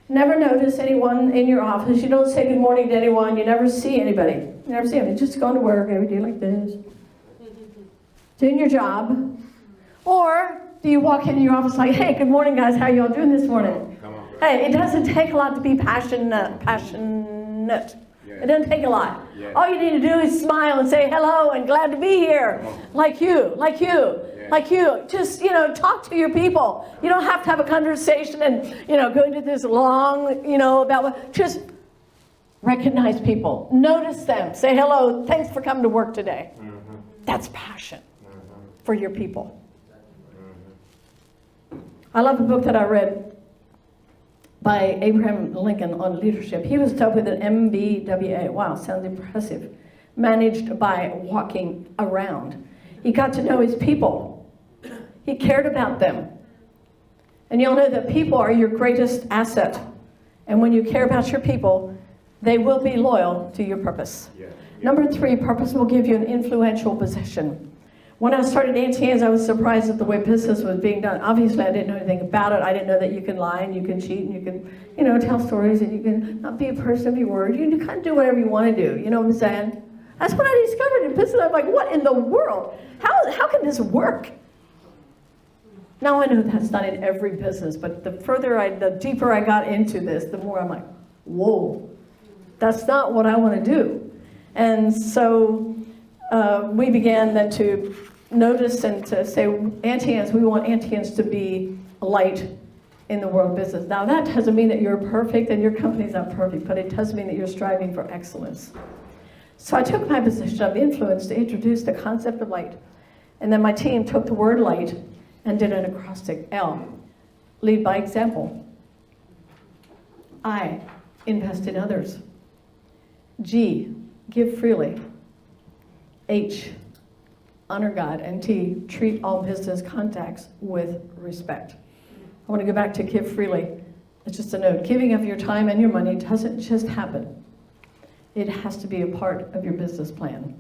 Never notice anyone in your office. You don't say good morning to anyone. You never see anybody. You never see them. You're just going to work every day like this. Doing your job. do you walk into your office like, hey, good morning, guys. How y'all doing this morning? Come on. Hey, it doesn't take a lot to be passionate. It doesn't take a lot. Yeah. All you need to do is smile and say hello and glad to be here. Like you. Just, talk to your people. You don't have to have a conversation and, go into this long, about what, just recognize people. Notice them. Say hello. Thanks for coming to work today. That's passion for your people. I love a book that I read by Abraham Lincoln on leadership. He was dubbed with an MBWA. Wow, sounds impressive. Managed by walking around. He got to know his people. He cared about them. And you'll know that people are your greatest asset. And when you care about your people, they will be loyal to your purpose. Yeah. Number 3, purpose will give you an influential position. When I started Auntie Anne's, I was surprised at the way business was being done. Obviously, I didn't know anything about it. I didn't know that you can lie and you can cheat and you can, tell stories and you can not be a person of your word. You can kind of do whatever you want to do. You know what I'm saying? That's what I discovered in business. I'm like, what in the world? How can this work? Now I know that's not in every business, but the deeper I got into this, the more I'm like, whoa, that's not what I want to do. And so we began then to notice and to say, Auntie Anne's, we want Auntie Anne's to be a light in the world of business. Now that doesn't mean that you're perfect and your company's not perfect, but it does mean that you're striving for excellence. So I took my position of influence to introduce the concept of light. And then my team took the word light and did an acrostic. L, lead by example. I, invest in others. G, give freely. H, honor God. And T, treat all business contacts with respect. I want to go back to give freely. It's just a note. Giving of your time and your money doesn't just happen. It has to be a part of your business plan.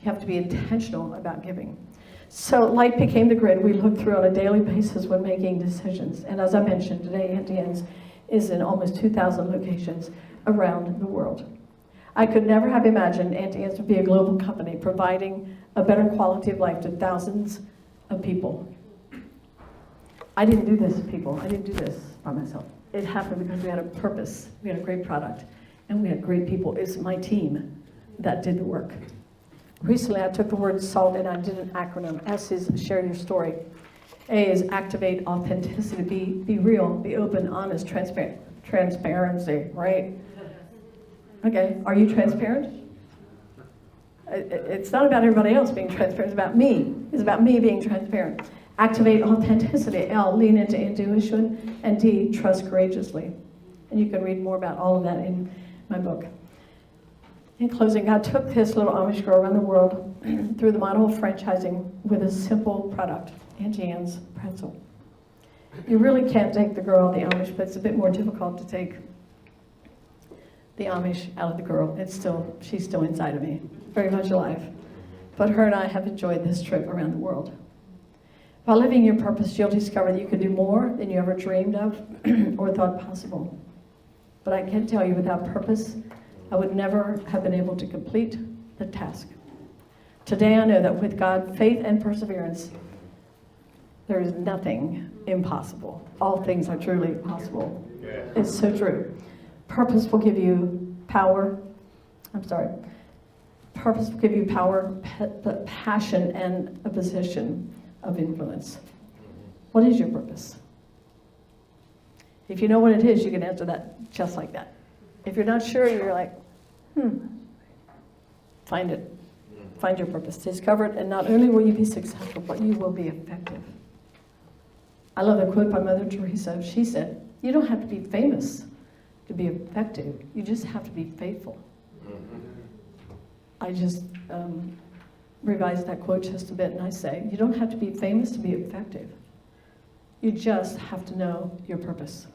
You have to be intentional about giving. So light became the grid we look through on a daily basis when making decisions. And as I mentioned, today Auntie Anne's is in almost 2,000 locations around the world. I could never have imagined Auntie Anne's would be a global company providing a better quality of life to thousands of people. I didn't do this, people. I didn't do this by myself. It happened because we had a purpose. We had a great product. And we had great people. It's my team that did the work. Recently, I took the word SALT and I did an acronym. S is share your story. A is activate authenticity. Be real, be open, honest, transparent. Transparency, right? Okay, are you transparent? It's not about everybody else being transparent. It's about me. It's about me being transparent. Activate authenticity. L, lean into intuition. And D, trust courageously. And you can read more about all of that in my book. In closing, God took this little Amish girl around the world through the model of franchising with a simple product, Auntie Anne's pretzel. You really can't take the girl out of the Amish, but it's a bit more difficult to take the Amish out of the girl. She's still inside of me, very much alive. But her and I have enjoyed this trip around the world. By living your purpose, you'll discover that you can do more than you ever dreamed of or thought possible. But I can tell you, without purpose, I would never have been able to complete the task. Today I know that with God, faith and perseverance, there is nothing impossible. All things are truly possible. Yeah. It's so true. Purpose will give you power. Purpose will give you power, passion, and a position of influence. What is your purpose? If you know what it is, you can answer that just like that. If you're not sure, you're like, find it. Find your purpose. Discover it, and not only will you be successful, but you will be effective. I love a quote by Mother Teresa. She said, you don't have to be famous to be effective. You just have to be faithful. I just revised that quote just a bit, and I say, you don't have to be famous to be effective. You just have to know your purpose.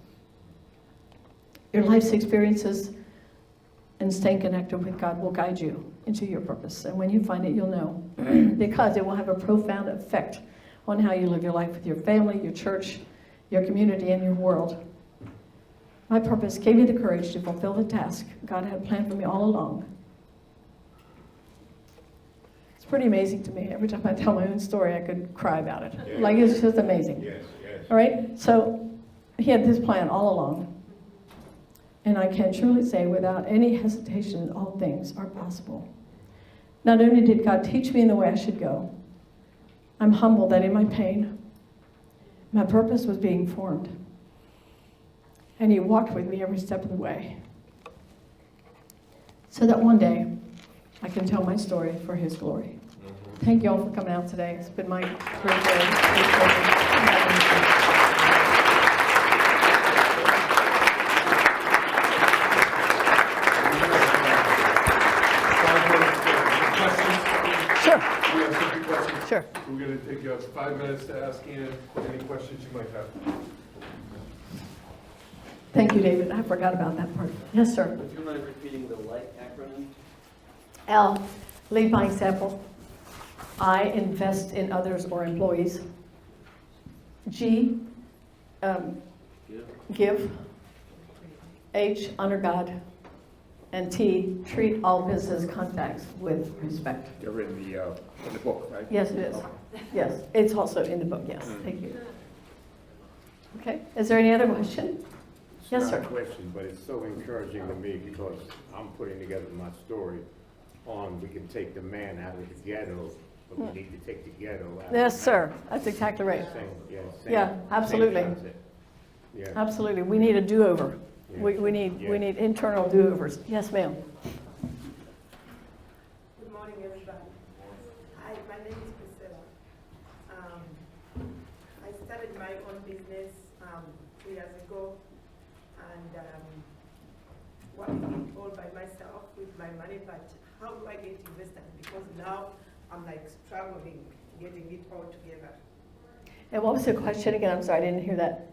Your life's experiences and staying connected with God will guide you into your purpose. And when you find it, you'll know. Because it will have a profound effect on how you live your life with your family, your church, your community, and your world. My purpose gave me the courage to fulfill the task God had planned for me all along. It's pretty amazing to me. Every time I tell my own story, I could cry about it. Yeah. Like, it's just amazing. Yes, yes. All right, so he had this plan all along. And I can truly say, without any hesitation, all things are possible. Not only did God teach me in the way I should go, I'm humbled that in my pain, my purpose was being formed. And he walked with me every step of the way. So that one day, I can tell my story for his glory. Thank you all for coming out today. It's been my great day. Sure. We have some good questions. Sure. We're going to take 5 minutes to ask Anne any questions you might have. Thank you, David. I forgot about that part. Yes, sir. Would you mind repeating the LIGHT acronym? L, lead by example. I, invest in others or employees. G, give. H, honor God. And T, treat all business contacts with respect. You're in the book, right? Yes, it is. Yes, it's also in the book, yes. Thank you. Okay, is there any other question? Yes, It's sir. not a question, but it's so encouraging to me because I'm putting together my story on we can take the man out of the ghetto, but we need to take the ghetto out of the Yes, man. sir. That's exactly right. Same, Yeah, same absolutely. concept. Yeah. Absolutely. We need a do-over. Yeah. We need Yeah. internal do-overs. Yes, ma'am. Good morning, everybody. Hi, my name is Priscilla. I started my own business 2 years ago, and working it all by myself with my money. But how do I get invested? Because now I'm like struggling getting it all together. And what was the question again? I'm sorry, I didn't hear that.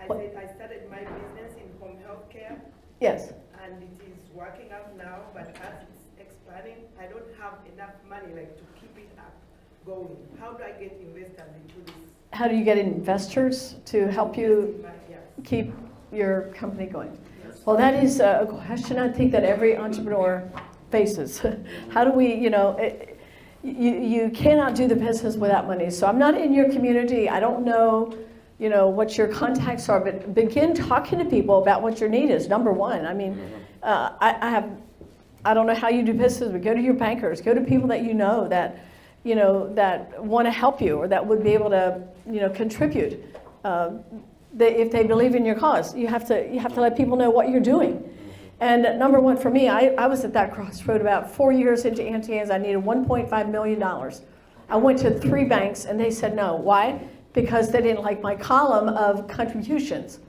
I What? said I started my business in home health care, Yes. and it is working out now. But as it's expanding, I don't have enough money like to keep it up going. How do I get investors into this? How do you get investors to help you Yes. keep your company going? Well, that is a question I think that every entrepreneur faces. How do we, you cannot do the business without money. So I'm not in your community. I don't know, what your contacts are, but begin talking to people about what your need is, number one. I mean, I don't know how you do business, but go to your bankers, go to people that that want to help you or that would be able to, contribute. If they believe in your cause, you have to let people know what you're doing. And number one for me, I was at that crossroad about 4 years into Auntie Anne's. I needed $1.5 million. I went to 3 banks and they said no. Why? Because they didn't like my column of contributions.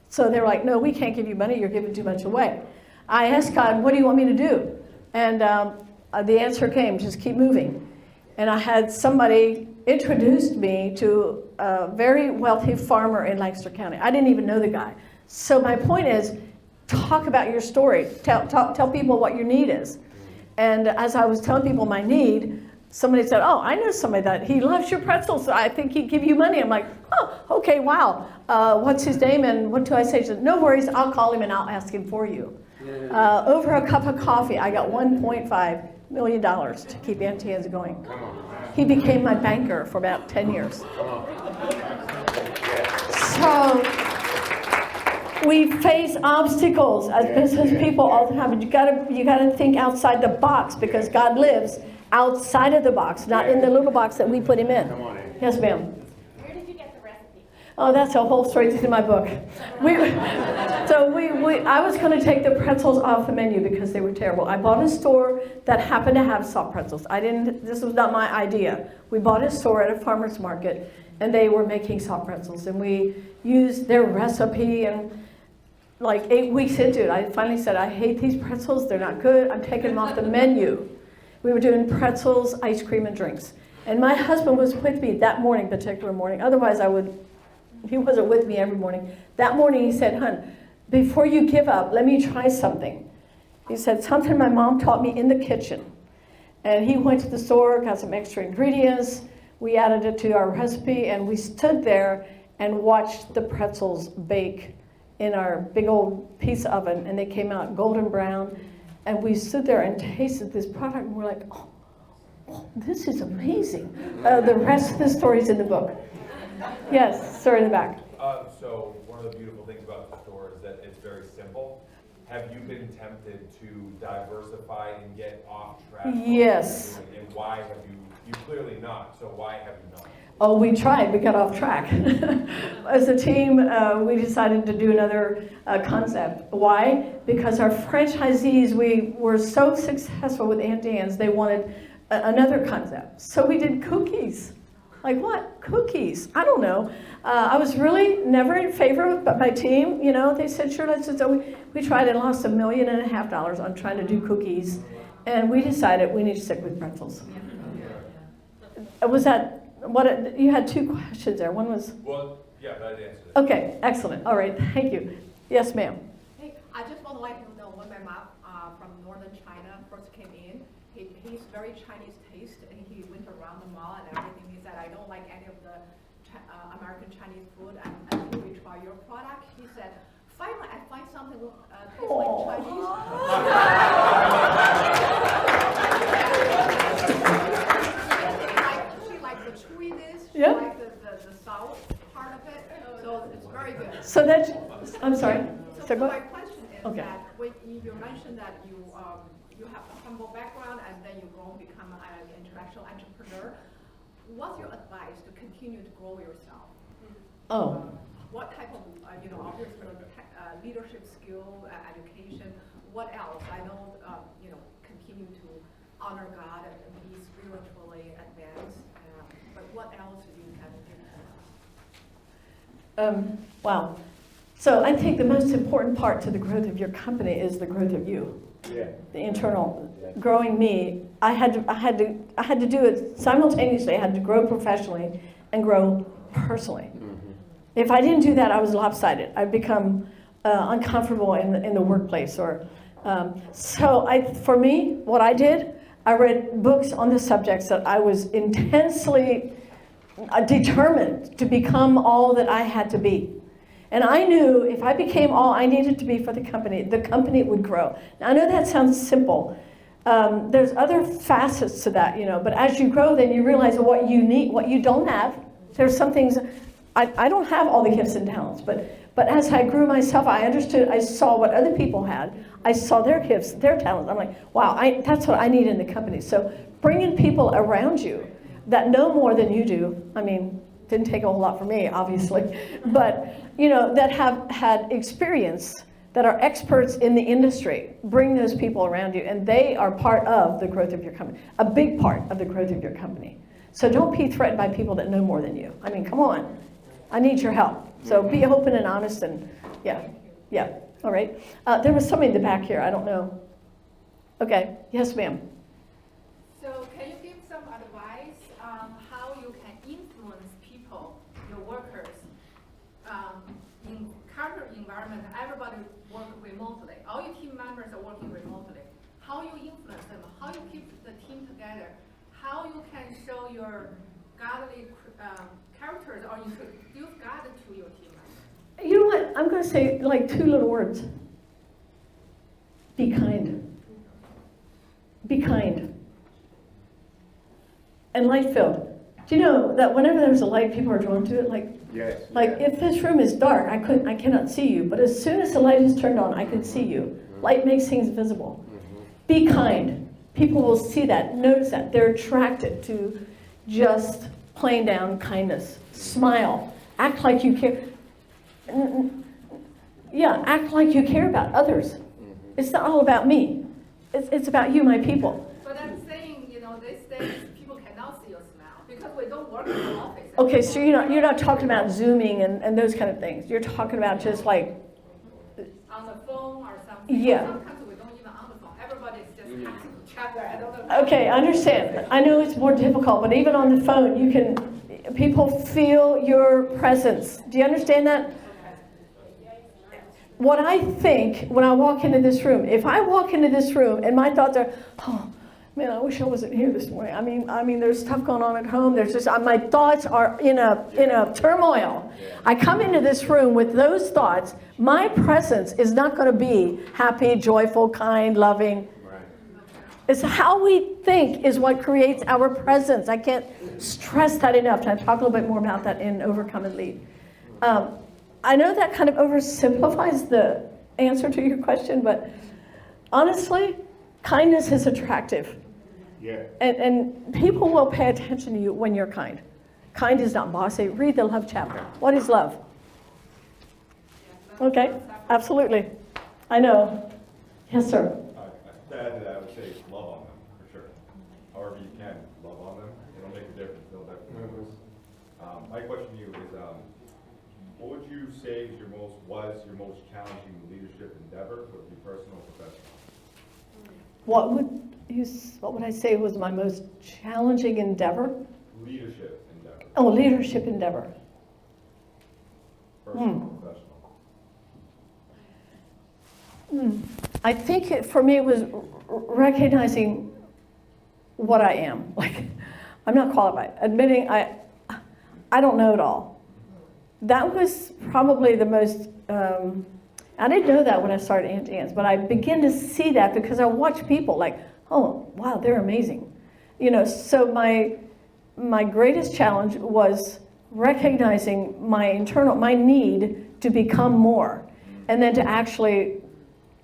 So they were like, no, we can't give you money. You're giving too much away. I asked God, what do you want me to do? And the answer came, just keep moving. And I had somebody introduced me to a very wealthy farmer in Lancaster County. I didn't even know the guy. So my point is, talk about your story. Tell people what your need is. And as I was telling people my need, somebody said, oh, I know somebody that he loves your pretzels. So I think he'd give you money. I'm like, oh, okay, wow. What's his name and what do I say? She said, no worries, I'll call him and I'll ask him for you. Over a cup of coffee, I got $1.5 million to keep Auntie Anne's going. He became my banker for about 10 years. So we face obstacles as business people all the time, but you gotta think outside the box because God lives outside of the box, not in the little box that we put him in. Come on in. Yes, ma'am. Where did you get the recipe? Oh, that's a whole story. It's in my book. I was going to take the pretzels off the menu because they were terrible. I bought a store that happened to have soft pretzels. This was not my idea. We bought a store at a farmer's market, and they were making soft pretzels, and we used their recipe, and like 8 weeks into it, I finally said, I hate these pretzels. They're not good. I'm taking them off the menu. We were doing pretzels, ice cream, and drinks. And my husband was with me that morning, particular morning. Otherwise, he wasn't with me every morning. That morning, he said, hon, before you give up, let me try something. He said, something my mom taught me in the kitchen. And he went to the store, got some extra ingredients. We added it to our recipe, and we stood there and watched the pretzels bake in our big old pizza oven, and they came out golden brown. And we stood there and tasted this product, and we're like, oh, oh, this is amazing. The rest of the story's in the book. Yes, sorry, in the back. So one of the beautiful things about the store is that it's very simple. Have you been tempted to diversify and get off track? from what you're Yes. doing? And why have you clearly not, so why have you not? Oh, we tried, we got off track. As a team, we decided to do another concept. Why? Because our franchisees, we were so successful with Aunt Dan's, they wanted another concept. So we did cookies. Like what? Cookies? I don't know. I was really never in favor of, but my team, you know, they said, sure, let's do it. We tried and lost $1.5 million on trying to do cookies. And we decided we need to stick with pretzels. Was that, what, you had two questions there. One was, Well, yeah, that answers it. okay, excellent. All right, thank you. Yes, ma'am. Hey, I just want to let you know when my mom from northern China first came in, he's very Chinese taste, and he went around the mall and everything. He said, I don't like any of the American Chinese food, and until we try your product, he said, finally I find something tastes like Chinese. She likes the chewiness, she Yeah. likes the sour part of it, so it's very good. So that's, I'm sorry. So go my ahead. question is Okay. that when you mentioned that you have a humble background and then you go and become an intellectual entrepreneur, what's your advice to continue to grow yourself? Oh, What type of obviously leadership skill, education? What else? I know continue to honor God and be spiritually advanced, but what else do you have to do? wow. So I think the most important part to the growth of your company is the growth of you. Yeah. The internal growing me. I had to do it simultaneously. I had to grow professionally and grow personally. If I didn't do that, I was lopsided. I'd become uncomfortable in the workplace. For me, what I did, I read books on the subjects that I was intensely determined to become all that I had to be. And I knew if I became all I needed to be for the company would grow. Now, I know that sounds simple. There's other facets to that, but as you grow, then you realize what you need, what you don't have. There's some things, I don't have all the gifts and talents, but as I grew myself, I understood, I saw what other people had. I saw their gifts, their talents. I'm like, wow, that's what I need in the company. So bringing people around you that know more than you do, didn't take a whole lot for me, obviously, but that have had experience, that are experts in the industry, bring those people around you, and they are part of the growth of your company, a big part of the growth of your company. So don't be threatened by people that know more than you. Come on, I need your help. So be open and honest, and yeah, all right. There was somebody in the back here, I don't know. Okay, yes, ma'am. So can you give some advice on how you can influence people, your workers, in current environment, everybody work remotely. All your team members are working remotely. How you influence them, how you keep the team together, how you can show your godly characters or introduce God to your team members. You know what? I'm going to say like two little words. Be kind. Be kind. And light-filled. Do you know that whenever there's a light, people are drawn to it? Yes. If this room is dark, I cannot see you. But as soon as the light is turned on, I can see you. Light makes things visible. Be kind. People will see that, notice that. They're attracted to just plain down kindness. Smile. Act like you care. Yeah, act like you care about others. It's not all about me. It's about you, my people. But I'm saying, these days people cannot see your smile because we don't work in the office. Okay, so you're not talking about Zooming and those kind of things. You're talking about just like... On the phone or something. Yeah. Sometimes we don't even on the phone. Everybody's just texting each other. I don't know. Okay, I understand. I know it's more difficult, but even on the phone, people feel your presence. Do you understand that? What I think when I walk into this room, if I walk into this room and my thoughts are, oh, man, I wish I wasn't here this morning. I mean, there's stuff going on at home. There's just, my thoughts are in a turmoil. I come into this room with those thoughts. My presence is not going to be happy, joyful, kind, loving. Right. It's how we think is what creates our presence. I can't stress that enough. I'll talk a little bit more about that in Overcome and Lead. I know that kind of oversimplifies the answer to your question, but honestly, kindness is attractive. Yeah. And people will pay attention to you when you're kind. Kind is not bossy. Read the love chapter. What is love? Okay, absolutely. I know. Yes, sir. To add to that, I would say love on them, for sure. However you can, love on them. It'll make a difference. It'll definitely make a difference. My question to you is, what would you say is your most challenging leadership endeavor, whether it be personal or professional? What would I say was my most challenging endeavor? Leadership endeavor. Oh, leadership endeavor. Personal or professional. I think for me it was recognizing what I am. Like, I'm not qualified. Admitting I don't know it all. That was probably the most, I didn't know that when I started Auntie Anne's, but I began to see that because I watch people like, oh, wow, they're amazing. So my greatest challenge was recognizing my need to become more, and then to actually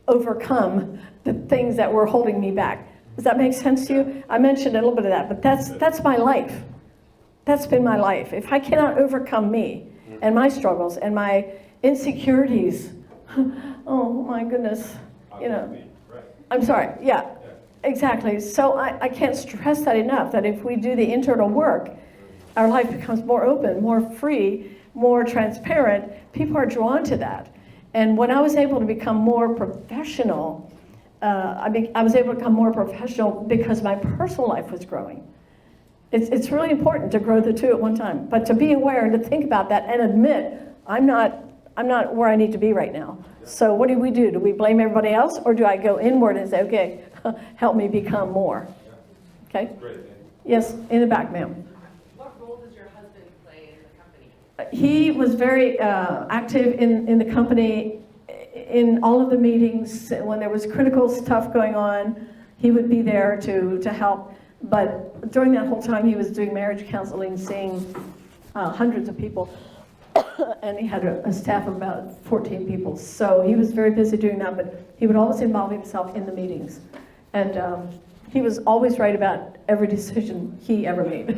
overcome the things that were holding me back. Does that make sense to you? I mentioned a little bit of that, but that's my life. That's been my life. If I cannot overcome me and my struggles and my insecurities, oh my goodness, I'm sorry, yeah, exactly. So I can't stress that enough, that if we do the internal work, our life becomes more open, more free, more transparent. People are drawn to that. And when I was able to become more professional, I was able to become more professional because my personal life was growing. It's really important to grow the two at one time, but to be aware and to think about that and admit, I'm not where I need to be right now. So what do? Do we blame everybody else, or do I go inward and say, okay, help me become more? Okay? Great. Yes, in the back, ma'am. What role does your husband play in the company? He was very active in the company, in all of the meetings. When there was critical stuff going on, he would be there to help. But during that whole time, he was doing marriage counseling, seeing hundreds of people. And he had a staff of about 14 people. So he was very busy doing that, but he would always involve himself in the meetings. And he was always right about every decision he ever made.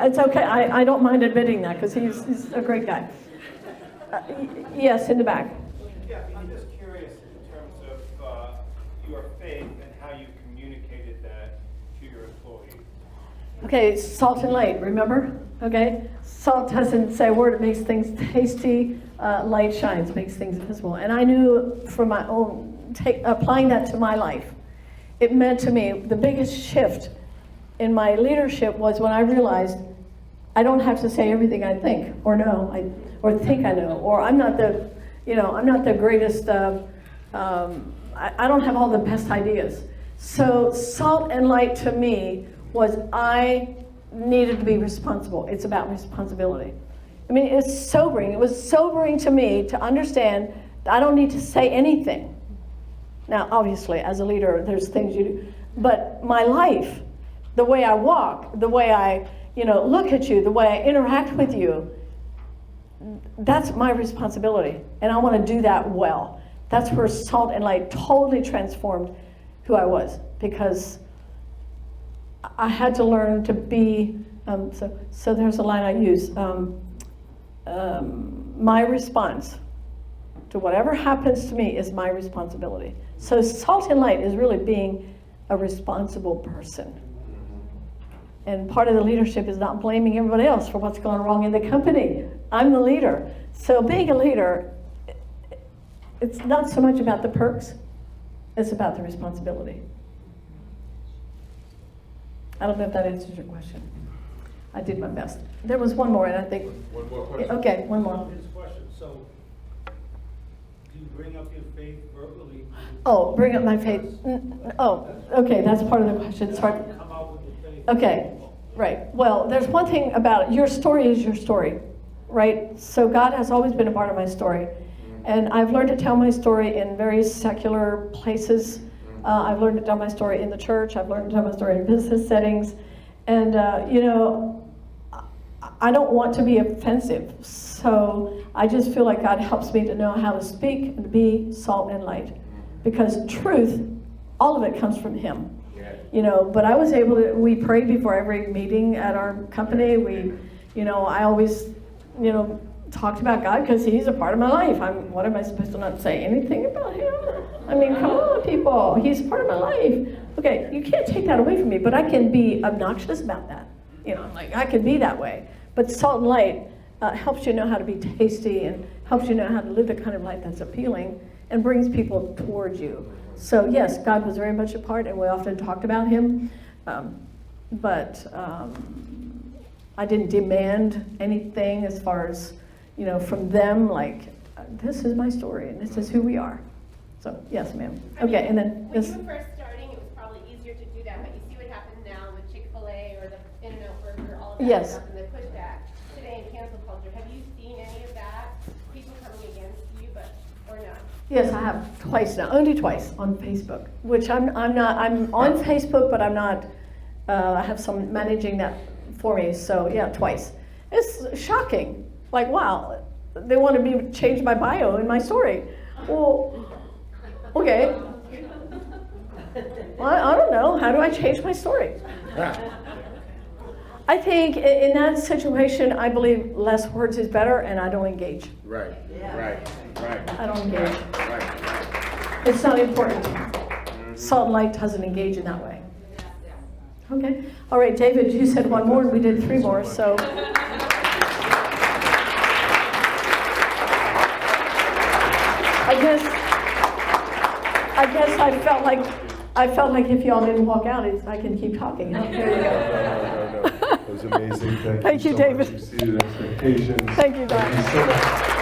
It's okay, I don't mind admitting that, because he's a great guy. Yes, in the back. Yeah, I'm just curious in terms of your faith and how you communicated that to your employees. Okay, salt and light, remember? Okay, salt doesn't say a word, it makes things tasty. Light shines, makes things visible. And I knew from my own, applying that to my life, it meant to me, the biggest shift in my leadership was when I realized I don't have to say everything I think or know, or think I know, or I'm not the greatest, I don't have all the best ideas. So salt and light to me was I needed to be responsible. It's about responsibility. I mean, it's sobering. It was sobering to me to understand that I don't need to say anything. Now, obviously, as a leader, there's things you do, but my life, the way I walk, the way I, look at you, the way I interact with you, that's my responsibility, and I want to do that well. That's where salt and light totally transformed who I was, because I had to learn to be, so there's a line I use, my response to whatever happens to me is my responsibility. So salt and light is really being a responsible person. And part of the leadership is not blaming everybody else for what's going wrong in the company. I'm the leader. So being a leader, it's not so much about the perks, it's about the responsibility. I don't know if that answers your question. I did my best. There was one more, and I think... One more question. Okay, one more. This question, so do you bring up your faith verbally? Oh, bring up my faith. Oh, okay, that's part of the question. It's hard. Come out with your faith. Okay, right. Well, there's one thing about it. Your story is your story, right? So God has always been a part of my story. And I've learned to tell my story in very secular places I've learned to tell my story in the church. I've learned to tell my story in business settings. And, you know, I don't want to be offensive. So I just feel like God helps me to know how to speak and to be salt and light. Because truth, all of it comes from Him. You know, but I was able to, we prayed before every meeting at our company. You know, I always, you know, talked about God because He's a part of my life. What am I supposed to not say anything about Him? I mean, come on, people. He's part of my life. Okay, you can't take that away from me, but I can be obnoxious about that. You know, like I can be that way. But salt and light helps you know how to be tasty and helps you know how to live the kind of life that's appealing and brings people towards you. So yes, God was very much a part, and we often talked about Him. But I didn't demand anything as far as, you know, from them, like, this is my story and this is who we are. So, yes, ma'am. Okay, and then When this. you were first starting, it was probably easier to do that, but you see what happened now with Chick-fil-A or the In-N-Out Burger, all of that Yes. stuff, and the pushback today in cancel culture. Have you seen any of that? People coming against you, or not? Yes, I have twice now, only twice on Facebook, which I'm on Facebook, but I'm not, I have some managing that for me, so yeah, twice. It's shocking, like, wow, they wanted me to change my bio in my story. Well, okay. Well, I don't know, how do I change my story? I think in that situation, I believe less words is better, and I don't engage. Right, right. I don't engage. Right. It's not important. Salt and light doesn't engage in that way. Okay. All right, David, you said one more, and we did three more, so. I guess I felt like if y'all didn't walk out, I can keep talking. There you go. No. It was amazing. Thank you, so David. much. You exceeded expectations. Thank you, Doc. Thank you so much.